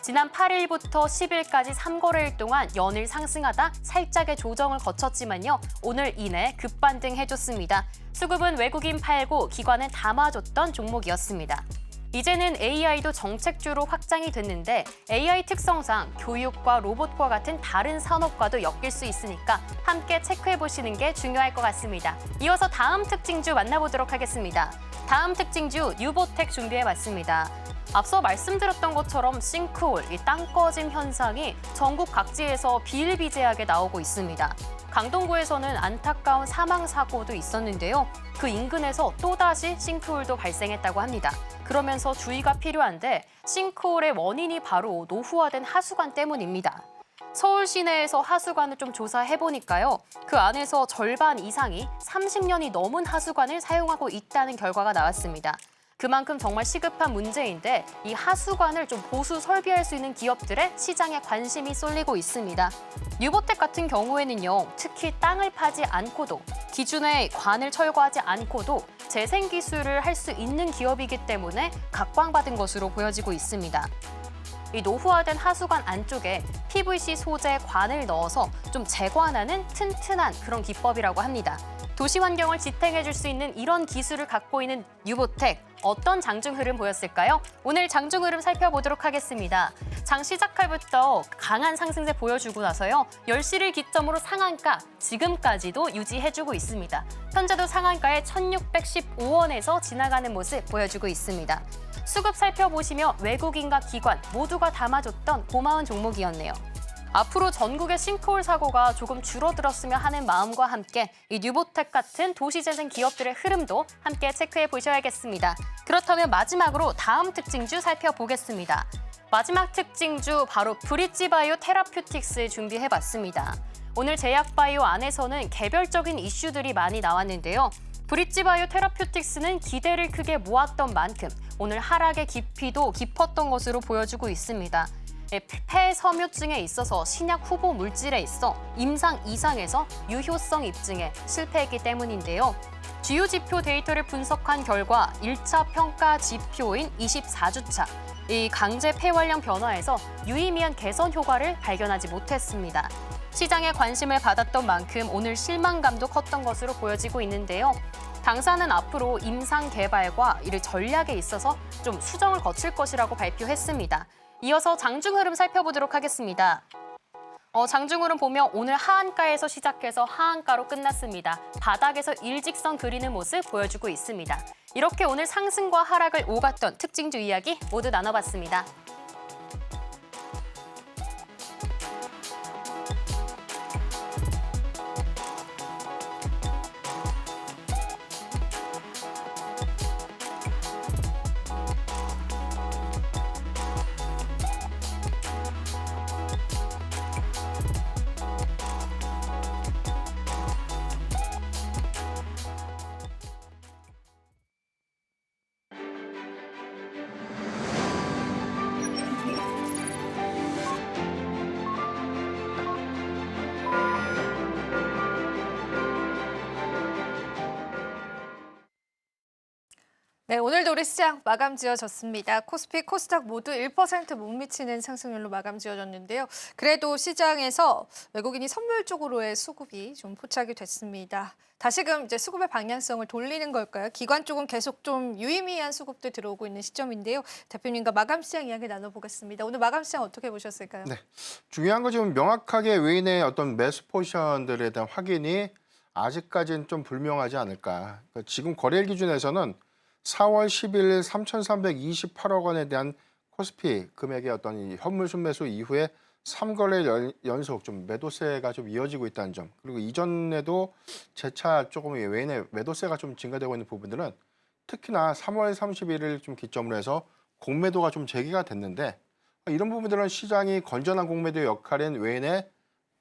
지난 8일부터 10일까지 3거래일 동안 연일 상승하다 살짝의 조정을 거쳤지만요. 오늘 이내 급반등해줬습니다. 수급은 외국인 팔고 기관은 담아줬던 종목이었습니다. 이제는 AI도 정책주로 확장이 됐는데 AI 특성상 교육과 로봇과 같은 다른 산업과도 엮일 수 있으니까 함께 체크해보시는 게 중요할 것 같습니다. 이어서 다음 특징주 만나보도록 하겠습니다. 다음 특징주 뉴보텍 준비해봤습니다. 앞서 말씀드렸던 것처럼 싱크홀, 이 땅꺼짐 현상이 전국 각지에서 비일비재하게 나오고 있습니다. 강동구에서는 안타까운 사망 사고도 있었는데요. 그 인근에서 또다시 싱크홀도 발생했다고 합니다. 그러면서 주의가 필요한데 싱크홀의 원인이 바로 노후화된 하수관 때문입니다. 서울 시내에서 하수관을 좀 조사해보니까요. 그 안에서 절반 이상이 30년이 넘은 하수관을 사용하고 있다는 결과가 나왔습니다. 그만큼 정말 시급한 문제인데 이 하수관을 좀 보수 설비할 수 있는 기업들의 시장에 관심이 쏠리고 있습니다. 뉴보텍 같은 경우에는요. 특히 땅을 파지 않고도 기존의 관을 철거하지 않고도 재생 기술을 할 수 있는 기업이기 때문에 각광받은 것으로 보여지고 있습니다. 이 노후화된 하수관 안쪽에 PVC 소재 관을 넣어서 좀 재관하는 튼튼한 그런 기법이라고 합니다. 도시 환경을 지탱해줄 수 있는 이런 기술을 갖고 있는 뉴보텍, 어떤 장중 흐름 보였을까요? 오늘 장중 흐름 살펴보도록 하겠습니다. 장 시작할부터 강한 상승세 보여주고 나서요. 10시를 기점으로 상한가, 지금까지도 유지해주고 있습니다. 현재도 상한가에 1,615원에서 지나가는 모습 보여주고 있습니다. 수급 살펴보시며 외국인과 기관 모두가 담아줬던 고마운 종목이었네요. 앞으로 전국의 싱크홀 사고가 조금 줄어들었으면 하는 마음과 함께 이 뉴보텍 같은 도시재생 기업들의 흐름도 함께 체크해 보셔야겠습니다. 그렇다면 마지막으로 다음 특징주 살펴보겠습니다. 마지막 특징주 바로 브릿지바이오 테라퓨틱스 준비해봤습니다. 오늘 제약바이오 안에서는 개별적인 이슈들이 많이 나왔는데요. 브릿지바이오 테라퓨틱스는 기대를 크게 모았던 만큼 오늘 하락의 깊이도 깊었던 것으로 보여주고 있습니다. 폐섬유증에 있어서 신약 후보 물질에 있어 임상 이상에서 유효성 입증에 실패했기 때문인데요. 주요 지표 데이터를 분석한 결과 1차 평가 지표인 24주차 이 강제 폐활량 변화에서 유의미한 개선 효과를 발견하지 못했습니다. 시장의 관심을 받았던 만큼 오늘 실망감도 컸던 것으로 보여지고 있는데요. 당사는 앞으로 임상 개발과 이를 전략에 있어서 좀 수정을 거칠 것이라고 발표했습니다. 이어서 장중 흐름 살펴보도록 하겠습니다. 장중 흐름 보면 오늘 하한가에서 시작해서 하한가로 끝났습니다. 바닥에서 일직선 그리는 모습 보여주고 있습니다. 이렇게 오늘 상승과 하락을 오갔던 특징주 이야기 모두 나눠봤습니다. 네, 오늘도 우리 시장 마감 지어졌습니다. 코스피, 코스닥 모두 1% 못 미치는 상승률로 마감 지어졌는데요. 그래도 시장에서 외국인이 선물 쪽으로의 수급이 좀 포착이 됐습니다. 다시금 이제 수급의 방향성을 돌리는 걸까요? 기관 쪽은 계속 좀 유의미한 수급도 들어오고 있는 시점인데요. 대표님과 마감 시장 이야기 나눠보겠습니다. 오늘 마감 시장 어떻게 보셨을까요? 네, 중요한 건 지금 명확하게 외인의 어떤 매수 포지션들에 대한 확인이 아직까지는 좀 불명하지 않을까. 그러니까 지금 거래일 기준에서는 4월 10일 3,328억 원에 대한 코스피 금액의 어떤 이 현물 순매수 이후에 3거래 연속 좀 매도세가 좀 이어지고 있다는 점. 그리고 이전에도 재차 조금 외인의 매도세가 좀 증가되고 있는 부분들은 특히나 3월 31일 좀 기점으로 해서 공매도가 좀 재개가 됐는데 이런 부분들은 시장이 건전한 공매도의 역할인 외인의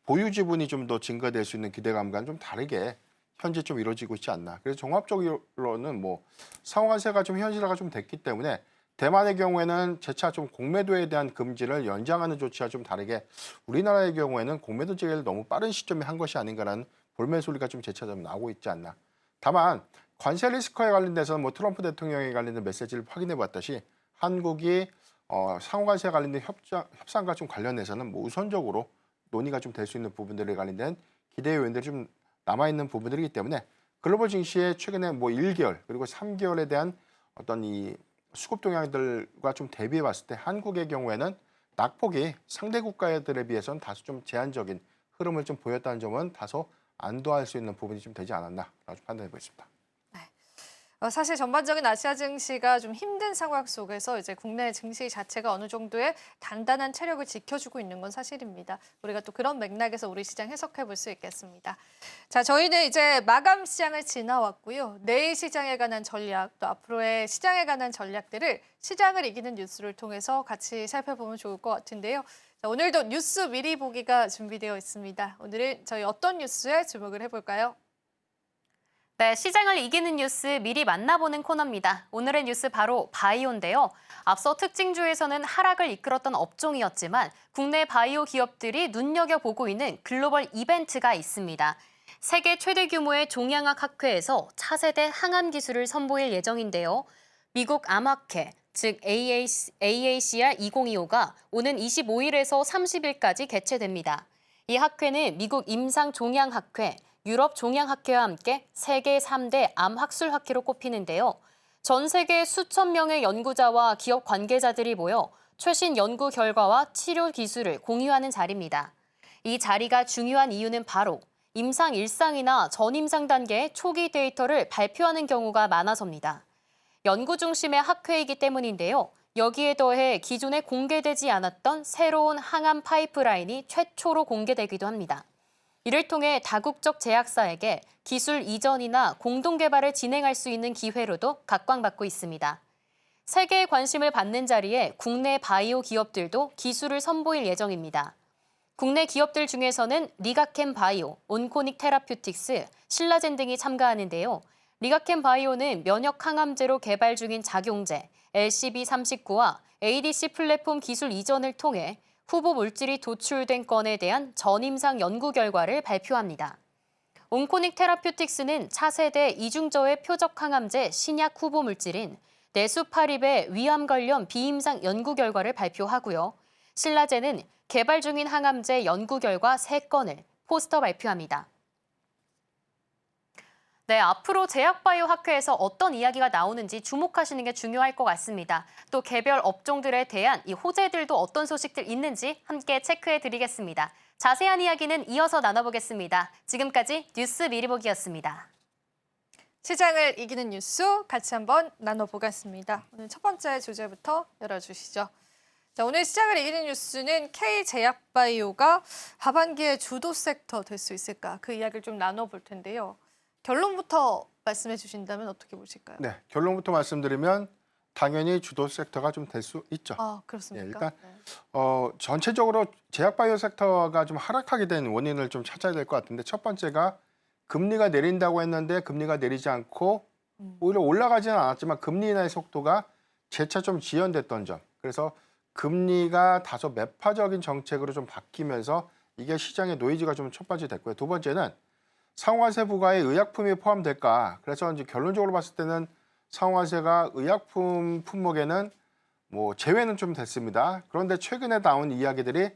보유 지분이 좀 더 증가될 수 있는 기대감과는 좀 다르게 현재 좀 이루어지고 있지 않나. 그래서 종합적으로는 뭐 상호관세가 좀 현실화가 좀 됐기 때문에 대만의 경우에는 재차 좀 공매도에 대한 금지를 연장하는 조치와 좀 다르게 우리나라의 경우에는 공매도 재개를 너무 빠른 시점에 한 것이 아닌가라는 볼멘 소리가 좀 재차 좀 나오고 있지 않나. 다만 관세 리스크에 관련돼서는 뭐 트럼프 대통령에 관련된 메시지를 확인해 봤듯이 한국이 상호관세에 관련된 협상과 좀 관련해서는 뭐 우선적으로 논의가 좀 될 수 있는 부분들에 관련된 기대 요인들이 좀 남아있는 부분들이기 때문에 글로벌 증시의 최근에 뭐 1개월 그리고 3개월에 대한 어떤 이 수급 동향들과 좀 대비해 봤을 때 한국의 경우에는 낙폭이 상대 국가들에 비해서는 다소 좀 제한적인 흐름을 좀 보였다는 점은 다소 안도할 수 있는 부분이 좀 되지 않았나라고 판단해 보겠습니다. 사실 전반적인 아시아 증시가 좀 힘든 상황 속에서 이제 국내 증시 자체가 어느 정도의 단단한 체력을 지켜주고 있는 건 사실입니다. 우리가 또 그런 맥락에서 우리 시장 해석해 볼 수 있겠습니다. 자, 저희는 이제 마감 시장을 지나왔고요. 내일 시장에 관한 전략, 또 앞으로의 시장에 관한 전략들을 시장을 이기는 뉴스를 통해서 같이 살펴보면 좋을 것 같은데요. 자, 오늘도 뉴스 미리 보기가 준비되어 있습니다. 오늘은 저희 어떤 뉴스에 주목을 해볼까요? 네, 시장을 이기는 뉴스 미리 만나보는 코너입니다. 오늘의 뉴스 바로 바이오인데요. 앞서 특징주에서는 하락을 이끌었던 업종이었지만 국내 바이오 기업들이 눈여겨보고 있는 글로벌 이벤트가 있습니다. 세계 최대 규모의 종양학 학회에서 차세대 항암 기술을 선보일 예정인데요. 미국 암학회, 즉 AACR 2025가 오는 25일에서 30일까지 개최됩니다. 이 학회는 미국 임상종양학회, 유럽 종양학회와 함께 세계 3대 암학술학회로 꼽히는데요. 전 세계 수천 명의 연구자와 기업 관계자들이 모여 최신 연구 결과와 치료 기술을 공유하는 자리입니다. 이 자리가 중요한 이유는 바로 임상 1상이나 전임상 단계의 초기 데이터를 발표하는 경우가 많아서입니다. 연구 중심의 학회이기 때문인데요. 여기에 더해 기존에 공개되지 않았던 새로운 항암 파이프라인이 최초로 공개되기도 합니다. 이를 통해 다국적 제약사에게 기술 이전이나 공동 개발을 진행할 수 있는 기회로도 각광받고 있습니다. 세계의 관심을 받는 자리에 국내 바이오 기업들도 기술을 선보일 예정입니다. 국내 기업들 중에서는 리가켄 바이오, 온코닉 테라퓨틱스, 신라젠 등이 참가하는데요. 리가켄 바이오는 면역 항암제로 개발 중인 작용제, LCB39와 ADC 플랫폼 기술 이전을 통해 후보 물질이 도출된 건에 대한 전임상 연구 결과를 발표합니다. 온코닉 테라퓨틱스는 차세대 이중저해 표적 항암제 신약 후보 물질인 네수파립의 위암 관련 비임상 연구 결과를 발표하고요. 신라제는 개발 중인 항암제 연구 결과 3건을 포스터 발표합니다. 네, 앞으로 제약바이오학회에서 어떤 이야기가 나오는지 주목하시는 게 중요할 것 같습니다. 또 개별 업종들에 대한 이 호재들도 어떤 소식들 있는지 함께 체크해 드리겠습니다. 자세한 이야기는 이어서 나눠보겠습니다. 지금까지 뉴스 미리보기였습니다. 시장을 이기는 뉴스 같이 한번 나눠보겠습니다. 오늘 첫 번째 주제부터 열어주시죠. 자, 오늘 시장을 이기는 뉴스는 K제약바이오가 하반기에 주도 섹터 될 수 있을까? 그 이야기를 좀 나눠볼 텐데요. 결론부터 말씀해 주신다면 어떻게 보실까요? 네, 결론부터 말씀드리면 당연히 주도 섹터가 좀 될 수 있죠. 아, 그렇습니까? 예, 일단 네. 전체적으로 제약바이오 섹터가 좀 하락하게 된 원인을 좀 찾아야 될 것 같은데 첫 번째가 금리가 내린다고 했는데 금리가 내리지 않고 오히려 올라가지는 않았지만 금리 인하의 속도가 재차 좀 지연됐던 점. 그래서 금리가 다소 매파적인 정책으로 좀 바뀌면서 이게 시장의 노이즈가 좀 첫 번째 됐고요. 두 번째는 상호화세 부과에 의약품이 포함될까. 그래서 이제 결론적으로 봤을 때는 상호화세가 의약품 품목에는 뭐 제외는 좀 됐습니다. 그런데 최근에 나온 이야기들이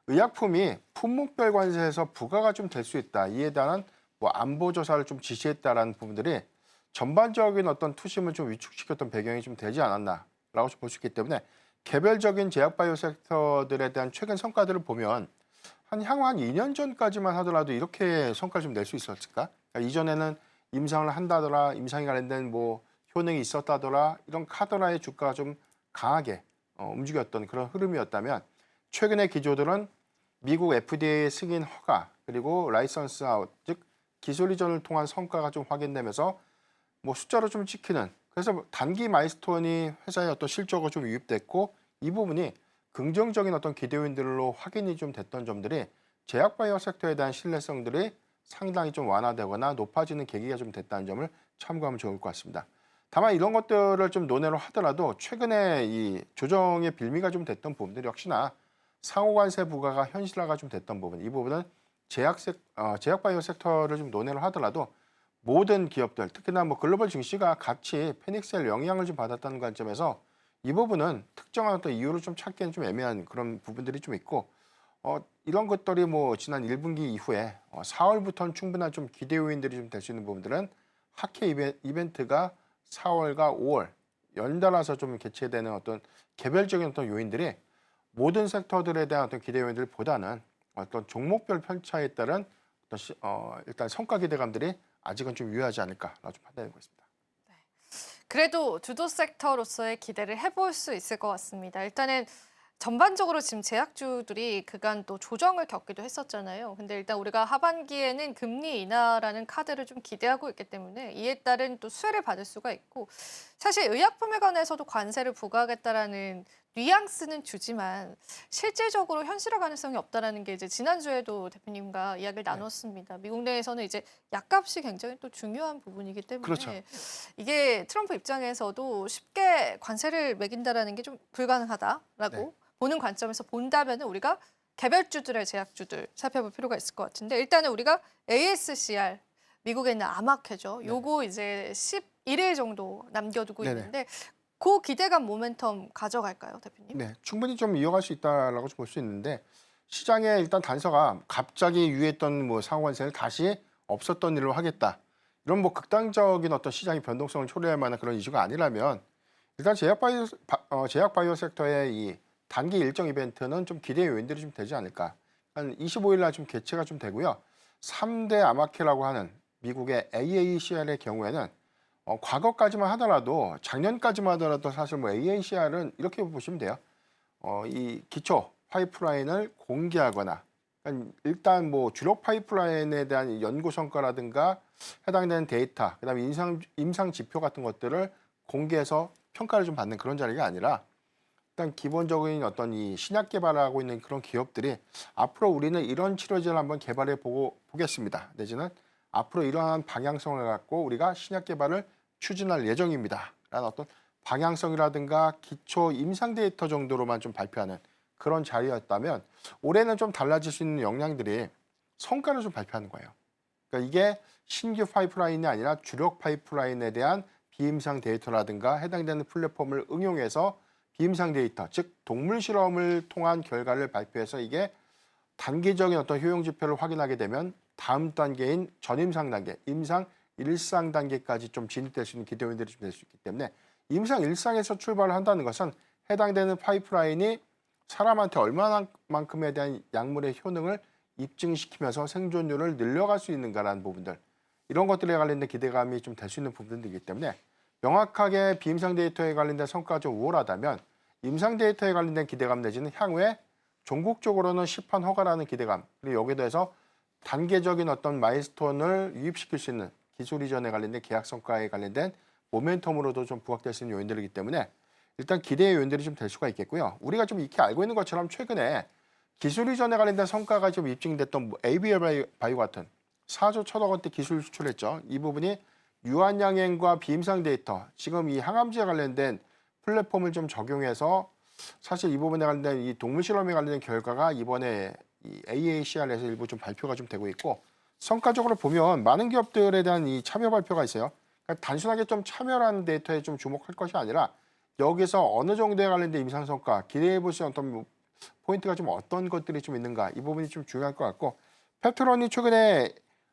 의약품이 품목별 관세에서 부과가 좀 될 수 있다. 이에 대한 뭐 안보 조사를 좀 지시했다라는 부분들이 전반적인 어떤 투심을 좀 위축시켰던 배경이 좀 되지 않았나라고 볼 수 있기 때문에 개별적인 제약바이오 섹터들에 대한 최근 성과들을 보면 향후 한 2년 전까지만 하더라도 이렇게 성과를 좀 낼 수 있었을까? 그러니까 이전에는 임상을 한다더라, 임상에 관련된 뭐 효능이 있었다더라 이런 카더라의 주가가 좀 강하게 움직였던 그런 흐름이었다면 최근의 기조들은 미국 FDA 승인 허가 그리고 라이선스 아웃 즉 기술 이전을 통한 성과가 좀 확인되면서 뭐 숫자로 좀 찍히는 그래서 단기 마일스톤이 회사의 어떤 실적으로 좀 유입됐고 이 부분이 긍정적인 어떤 기대 요인들로 확인이 좀 됐던 점들이 제약바이오 섹터에 대한 신뢰성들이 상당히 좀 완화되거나 높아지는 계기가 좀 됐다는 점을 참고하면 좋을 것 같습니다. 다만 이런 것들을 좀 논의를 하더라도 최근에 이 조정의 빌미가 좀 됐던 부분들이 역시나 상호관세 부과가 현실화가 좀 됐던 부분, 이 부분은 제약바이오 섹터를 좀 논의를 하더라도 모든 기업들, 특히나 뭐 글로벌 증시가 같이 페닉스의 영향을 좀 받았다는 관점에서 이 부분은 특정한 어떤 이유를 좀 찾기는 좀 애매한 그런 부분들이 좀 있고 이런 것들이 뭐 지난 1분기 이후에 4월부터는 충분한 좀 기대 요인들이 좀 될 수 있는 부분들은 학회 이벤트가 4월과 5월 연달아서 좀 개최되는 어떤 개별적인 어떤 요인들이 모든 섹터들에 대한 어떤 기대 요인들보다는 어떤 종목별 편차에 따른 어떤 일단 성과 기대감들이 아직은 좀 유효하지 않을까라고 좀 판단하고 있습니다. 그래도 주도 섹터로서의 기대를 해볼 수 있을 것 같습니다. 일단은 전반적으로 지금 제약주들이 그간 또 조정을 겪기도 했었잖아요. 근데 일단 우리가 하반기에는 금리 인하라는 카드를 좀 기대하고 있기 때문에 이에 따른 또 수혜를 받을 수가 있고 사실 의약품에 관해서도 관세를 부과하겠다라는 뉘앙스는 주지만 실질적으로 현실화 가능성이 없다라는 게 이제 지난주에도 대표님과 이야기를 나눴습니다. 미국 내에서는 이제 약값이 굉장히 또 중요한 부분이기 때문에 그렇죠. 이게 트럼프 입장에서도 쉽게 관세를 매긴다라는 게 좀 불가능하다라고 보는 관점에서 본다면은 우리가 개별주들의 제약주들 살펴볼 필요가 있을 것 같은데 일단은 우리가 ASCR 미국에 있는 아마케죠. 요거 이제 11일 정도 남겨두고 네네. 있는데 그 기대감 모멘텀 가져갈까요, 대표님? 네, 충분히 좀 이어갈 수 있다라고 볼 수 있는데 시장에 일단 단서가 갑자기 유의했던 뭐 상호관세를 다시 없었던 일로 하겠다. 이런 뭐 극단적인 어떤 시장의 변동성을 초래할 만한 그런 이슈가 아니라면 일단 제약바이오 섹터의 이 단기 일정 이벤트는 좀 기대 요인들이 좀 되지 않을까. 한 25일 날 좀 개최가 좀 되고요. 3대 아마케라고 하는 미국의 AACR의 경우에는 과거까지만 하더라도 작년까지만 하더라도 사실 뭐 AACR은 이렇게 보시면 돼요. 이 기초 파이프라인을 공개하거나 일단 뭐 주력 파이프라인에 대한 연구 성과라든가 해당되는 데이터, 그다음에 임상 지표 같은 것들을 공개해서 평가를 좀 받는 그런 자리가 아니라 일단 기본적인 어떤 이 신약 개발하고 있는 그런 기업들이 앞으로 우리는 이런 치료제를 한번 개발해 보겠습니다. 내지는 앞으로 이러한 방향성을 갖고 우리가 신약 개발을 추진할 예정입니다. 라는 어떤 방향성이라든가 기초 임상 데이터 정도로만 좀 발표하는 그런 자리였다면 올해는 좀 달라질 수 있는 역량들이 성과를 좀 발표하는 거예요. 그러니까 이게 신규 파이프라인이 아니라 주력 파이프라인에 대한 비임상 데이터라든가 해당되는 플랫폼을 응용해서 비임상 데이터, 즉 동물 실험을 통한 결과를 발표해서 이게 단기적인 어떤 효용 지표를 확인하게 되면 다음 단계인 전임상 단계, 임상 1상 단계까지 좀 진입될 수 있는 기대 요인들이 좀 될 수 있기 때문에 임상 1상에서 출발을 한다는 것은 해당되는 파이프라인이 사람한테 얼마만큼에 대한 약물의 효능을 입증시키면서 생존율을 늘려갈 수 있는가라는 부분들, 이런 것들에 관련된 기대감이 좀 될 수 있는 부분들이기 때문에 명확하게 비임상 데이터에 관련된 성과가 좀 우월하다면 임상 데이터에 관련된 기대감 내지는 향후에 종국적으로는 시판 허가라는 기대감, 그리고 여기에 대해서 단계적인 어떤 마일스톤을 유입시킬 수 있는 기술 이전에 관련된 계약 성과에 관련된 모멘텀으로도 좀 부각될 수 있는 요인들이기 때문에 일단 기대의 요인들이 좀 될 수가 있겠고요. 우리가 좀 익히 알고 있는 것처럼 최근에 기술 이전에 관련된 성과가 좀 입증됐던 뭐 ABL 바이오 같은 4조 1천억 원대 기술 수출했죠. 이 부분이 유한양행과 비임상 데이터, 지금 이 항암제에 관련된 플랫폼을 좀 적용해서 사실 이 부분에 관련된 이 동물 실험에 관련된 결과가 이번에 이 AACR에서 일부 좀 발표가 좀 되고 있고, 성과적으로 보면 많은 기업들에 대한 이 참여 발표가 있어요. 그러니까 단순하게 좀 참여라는 데이터에 좀 주목할 것이 아니라 여기서 어느 정도에 관련된 임상 성과, 기대해 볼 수 있는 어떤 뭐 포인트가 좀 어떤 것들이 좀 있는가, 이 부분이 좀 중요할 것 같고, 펩트론이 최근에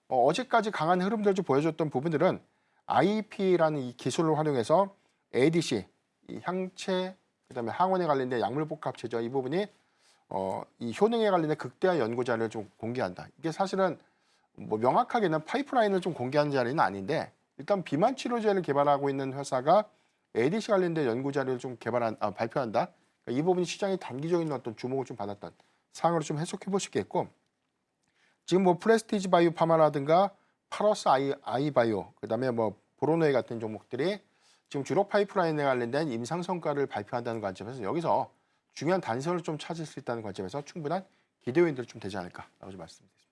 어제까지 강한 흐름들을 좀 보여줬던 부분들은 IP라는 이 기술을 활용해서 ADC, 이 향체, 그다음에 항원에 관련된 약물 복합체죠. 이 부분이 이 효능에 관련된 극대화 연구 자료를 좀 공개한다. 이게 사실은 뭐 명확하게는 파이프라인을 좀 공개하는 자리는 아닌데, 일단 비만 치료제를 개발하고 있는 회사가 ADC 관련된 연구 자료를 좀 발표한다. 그러니까 이 부분이 시장의 단기적인 어떤 주목을 좀 받았던 상황으로 좀 해석해 볼 수 있겠고, 지금 뭐 프레스티지 바이오 파마라든가 파러스 아이 바이오, 그다음에 뭐 보로노에 같은 종목들이 지금 주로 파이프라인에 관련된 임상 성과를 발표한다는 관점에서 여기서 중요한 단서를 좀 찾을 수 있다는 관점에서 충분한 기대 요인들이 좀 되지 않을까라고 좀 말씀드리겠습니다.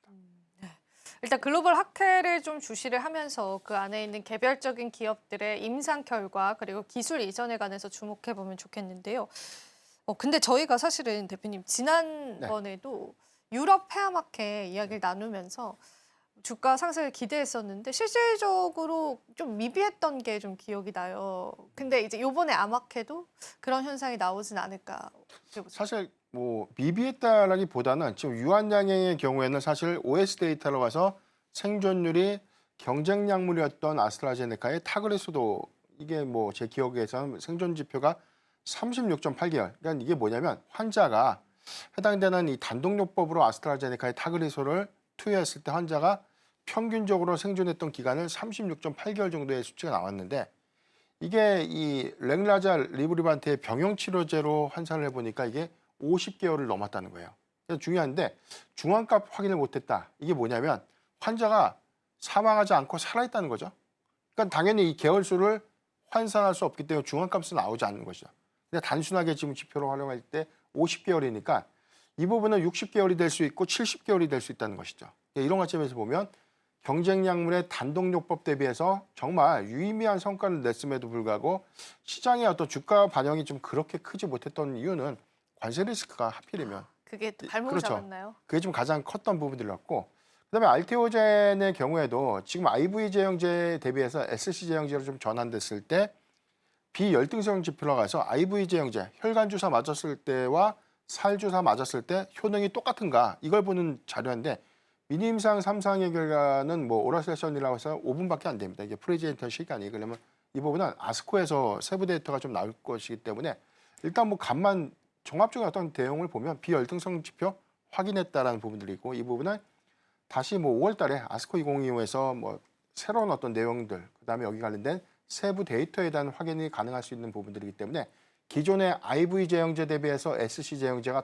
일단 글로벌 학회를 좀 주시를 하면서 그 안에 있는 개별적인 기업들의 임상 결과 그리고 기술 이전에 관해서 주목해 보면 좋겠는데요. 근데 저희가 사실은 대표님 지난번에도 유럽 폐암학회 이야기를 나누면서 주가 상승을 기대했었는데 실질적으로 좀 미비했던 게 좀 기억이 나요. 근데 이제 이번에 암학회도 그런 현상이 나오진 않을까. 사실 뭐 미비했다라기보다는 지금 유한양행의 경우에는 사실 OS 데이터로 가서 생존율이 경쟁 약물이었던 아스트라제네카의 타그리스도, 이게 뭐 제 기억에서는 생존 지표가 36.8개월. 그러니까 이게 뭐냐면 환자가 해당되는 이 단독요법으로 아스트라제네카의 타그리소를 투여했을 때 환자가 평균적으로 생존했던 기간을 36.8개월 정도의 수치가 나왔는데, 이게 이 랭라자 리브리반트의 병용 치료제로 환산을 해보니까 이게 50개월을 넘었다는 거예요. 그래서 중요한데 중앙값 확인을 못했다. 이게 뭐냐면 환자가 사망하지 않고 살아있다는 거죠. 그러니까 당연히 이 개월수를 환산할 수 없기 때문에 중앙값은 나오지 않는 것이죠. 근데 단순하게 지금 지표로 활용할 때 50개월이니까 이 부분은 60개월이 될 수 있고 70개월이 될 수 있다는 것이죠. 이런 관점에서 보면 경쟁 약물의 단독요법 대비해서 정말 유의미한 성과를 냈음에도 불구하고 시장의 어떤 주가 반영이 좀 그렇게 크지 못했던 이유는 관세 리스크가 하필이면 그게 발목을 그렇죠. 잡았나요? 그게 좀 가장 컸던 부분들이었고, 그다음에 알테오젠의 경우에도 지금 IV 제형제 대비해서 SC 제형제로 좀 전환됐을 때 비열등성 지표로 가서 IV 제형제 혈관 주사 맞았을 때와 살 주사 맞았을 때 효능이 똑같은가, 이걸 보는 자료인데 미니임상 3상의 결과는 뭐 오럴 세션이라고 해서 5분밖에 안 됩니다. 이게 프레젠터 시간이. 그러면 이 부분은 아스코에서 세부 데이터가 좀 나올 것이기 때문에 일단 뭐 간만 종합적인 어떤 대응을 보면 비열등성 지표 확인했다라는 부분들이 있고, 이 부분은 다시 뭐 5월 달에 아스코 2025에서 뭐 새로운 어떤 내용들, 그다음에 여기 관련된 세부 데이터에 대한 확인이 가능할 수 있는 부분들이기 때문에 기존의 IV 제형제 대비해서 SC 제형제가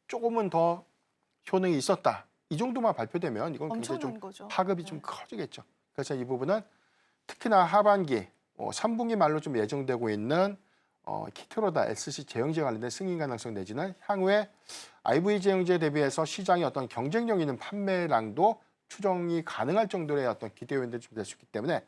조금은 더 효능이 있었다. 이 정도만 발표되면 이건 굉장히 좀 거죠. 파급이 좀 커지겠죠. 그래서 이 부분은 특히나 하반기 3분기 말로 좀 예정되고 있는 키트로다 SC 제형제 관련된 승인 가능성 내지는 향후에 IV 제형제 대비해서 시장의 어떤 경쟁력 있는 판매량도 추정이 가능할 정도의 어떤 기대 요인들이 좀 될 수 있기 때문에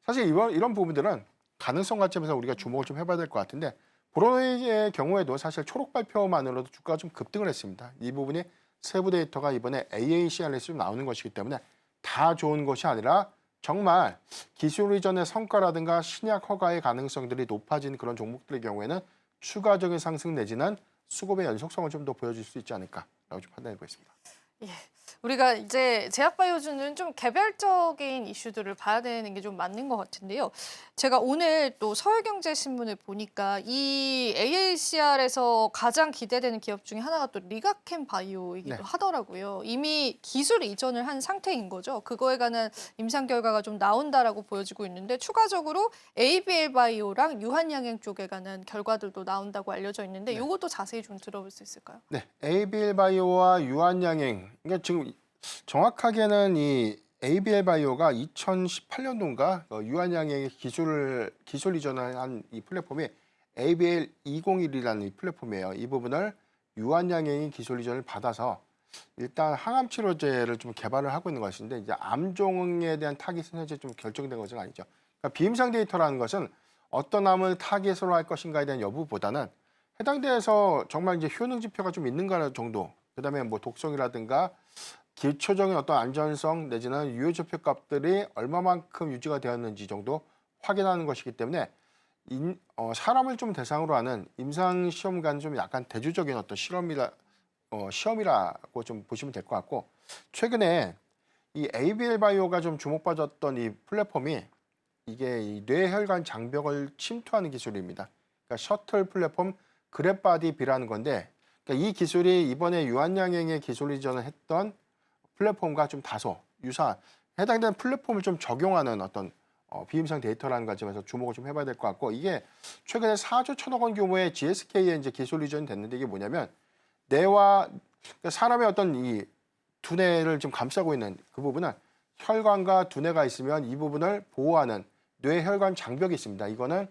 사실 이런 부분들은 가능성 관점에서 우리가 주목을 좀 해봐야 될 것 같은데, 브로이의 경우에도 사실 초록 발표만으로도 주가가 좀 급등을 했습니다. 이 부분이 세부 데이터가 이번에 AACR에서 좀 나오는 것이기 때문에 다 좋은 것이 아니라 정말 기술 이전의 성과라든가 신약 허가의 가능성들이 높아진 그런 종목들의 경우에는 추가적인 상승 내지는 수급의 연속성을 좀 더 보여줄 수 있지 않을까라고 좀 판단해 보겠습니다. 예. 우리가 이제 제약바이오주는 좀 개별적인 이슈들을 봐야 되는 게 좀 맞는 것 같은데요. 제가 오늘 또 서울경제신문을 보니까 이 AACR에서 가장 기대되는 기업 중에 하나가 또 리가캠 바이오이기도 네. 하더라고요. 이미 기술 이전을 한 상태인 거죠. 그거에 관한 임상 결과가 좀 나온다라고 보여지고 있는데 추가적으로 ABL 바이오랑 유한양행 쪽에 관한 결과들도 나온다고 알려져 있는데 네. 이것도 자세히 좀 들어볼 수 있을까요? 네, ABL 바이오와 유한양행. 그러니까 지금 정확하게는 이 ABL 바이오가 2018년도인가 유한양행의 기술 이전을 한 이 플랫폼이 ABL 201이라는 이 플랫폼이에요. 이 부분을 유한양행이 기술 이전을 받아서 일단 항암 치료제를 좀 개발을 하고 있는 것인데 이제 암종에 대한 타깃은 현재 좀 결정된 것은 아니죠. 그러니까 비임상 데이터라는 것은 어떤 암을 타깃으로 할 것인가에 대한 여부보다는 해당 데에서 정말 이제 효능 지표가 좀 있는가 정도, 그다음에 뭐 독성이라든가 기초적인 어떤 안전성 내지는 유효지표 값들이 얼마만큼 유지가 되었는지 정도 확인하는 것이기 때문에 사람을 좀 대상으로 하는 임상 시험과는 좀 약간 대조적인 어떤 시험이라고 좀 보시면 될 것 같고, 최근에 이 ABL 바이오가 좀 주목받았던 이 플랫폼이 이게 이 뇌혈관 장벽을 침투하는 기술입니다. 그러니까 셔틀 플랫폼 그랩바디비라는 건데, 그러니까 이 기술이 이번에 유한양행의 기술 이전을 했던 플랫폼과 좀 다소 유사한 해당되는 플랫폼을 좀 적용하는 어떤 비임상 데이터라는 관점에서 주목을 좀 해봐야 될 것 같고, 이게 최근에 4조 1천억 원 규모의 GSK에 이제 기술 이전이 됐는데 이게 뭐냐면 뇌와 그러니까 사람의 어떤 이 두뇌를 좀 감싸고 있는 그 부분은 혈관과 두뇌가 있으면 이 부분을 보호하는 뇌혈관 장벽이 있습니다. 이거는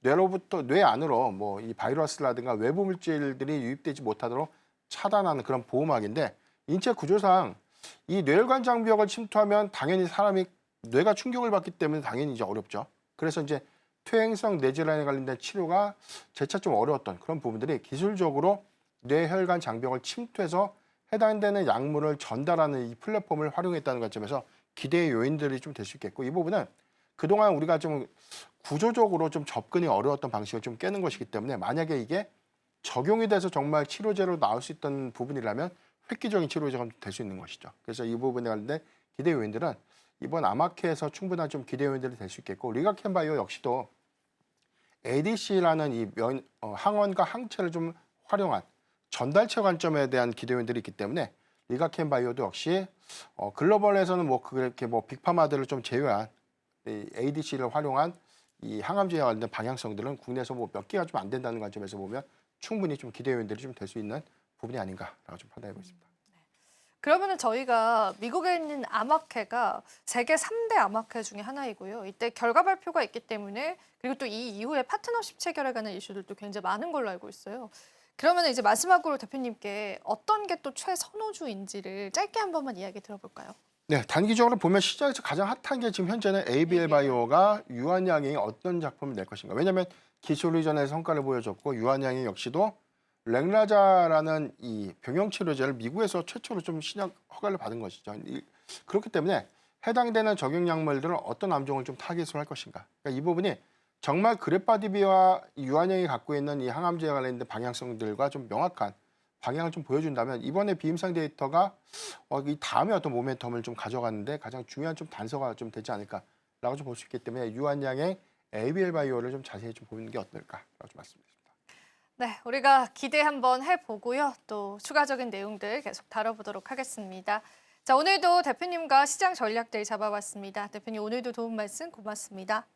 뇌로부터 뇌 안으로 뭐 이 바이러스라든가 외부 물질들이 유입되지 못하도록 차단하는 그런 보호막인데, 인체 구조상 이 뇌혈관 장벽을 침투하면 당연히 사람이 뇌가 충격을 받기 때문에 당연히 이제 어렵죠. 그래서 이제 퇴행성 뇌질환에 관련된 치료가 재차 좀 어려웠던 그런 부분들이 기술적으로 뇌혈관 장벽을 침투해서 해당되는 약물을 전달하는 이 플랫폼을 활용했다는 관점에서 기대의 요인들이 좀 될 수 있겠고, 이 부분은 그동안 우리가 좀 구조적으로 좀 접근이 어려웠던 방식을 좀 깨는 것이기 때문에 만약에 이게 적용이 돼서 정말 치료제로 나올 수 있던 부분이라면 획기적인 치료제가 될 수 있는 것이죠. 그래서 이 부분에 관련된 기대 요인들은 이번 아마케에서 충분한 좀 기대 요인들이 될 수 있겠고, 리가캠 바이오 역시도 ADC라는 이 항원과 항체를 좀 활용한 전달체 관점에 대한 기대 요인들이 있기 때문에 리가캠 바이오도 역시 글로벌에서는 뭐 그렇게 뭐 빅파마들을 좀 제외한 이 ADC를 활용한 이 항암제와 관련된 방향성들은 국내에서 뭐 몇 개가 좀 안 된다는 관점에서 보면 충분히 좀 기대 요인들이 좀 될 수 있는 부분이 아닌가라고 좀 판단해 보겠습니다. 그러면은 저희가 미국에 있는 아마케가 세계 3대 아마케 중에 하나이고요. 이때 결과 발표가 있기 때문에, 그리고 또 이 이후에 파트너십 체결에 관한 이슈들도 굉장히 많은 걸로 알고 있어요. 그러면 이제 마지막으로 대표님께 어떤 게 또 최선호주인지를 짧게 한 번만 이야기 들어볼까요? 네, 단기적으로 보면 시장에서 가장 핫한 게 지금 현재는 ABL 바이오가 유한양행이 어떤 작품을 낼 것인가. 왜냐하면 기술 이전의 성과를 보여줬고, 유한양행 역시도 랭라자라는 이 병용 치료제를 미국에서 최초로 좀 신약 허가를 받은 것이죠. 그렇기 때문에 해당되는 적용 약물들은 어떤 암종을 좀 타깃으로 할 것인가. 그러니까 이 부분이 정말 그랩바디비와 유한양이 갖고 있는 이 항암제에 관련된 방향성들과 좀 명확한 방향을 좀 보여준다면 이번에 비임상 데이터가 이 다음에 어떤 모멘텀을 좀 가져가는데 가장 중요한 좀 단서가 좀 되지 않을까라고 좀 볼 수 있기 때문에 유한양의 ABL 바이오를 좀 자세히 좀 보는 게 어떨까라고 좀 말씀드립니다. 네, 우리가 기대 한번 해보고요. 또 추가적인 내용들 계속 다뤄보도록 하겠습니다. 자, 오늘도 대표님과 시장 전략들 잡아봤습니다. 대표님 오늘도 도움 말씀 고맙습니다.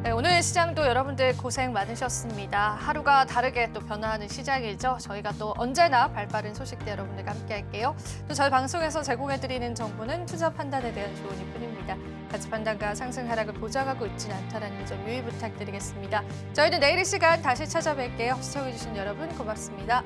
네, 오늘 시장도 여러분들 고생 많으셨습니다. 하루가 다르게 또 변화하는 시장이죠. 저희가 또 언제나 발빠른 소식들 여러분들과 함께 할게요. 또 저희 방송에서 제공해드리는 정보는 투자 판단에 대한 조언일 뿐입니다. 가치 판단과 상승 하락을 보장하고 있지는 않다는 점 유의 부탁드리겠습니다. 저희는 내일 이 시간 다시 찾아뵐게요. 시청해주신 여러분 고맙습니다.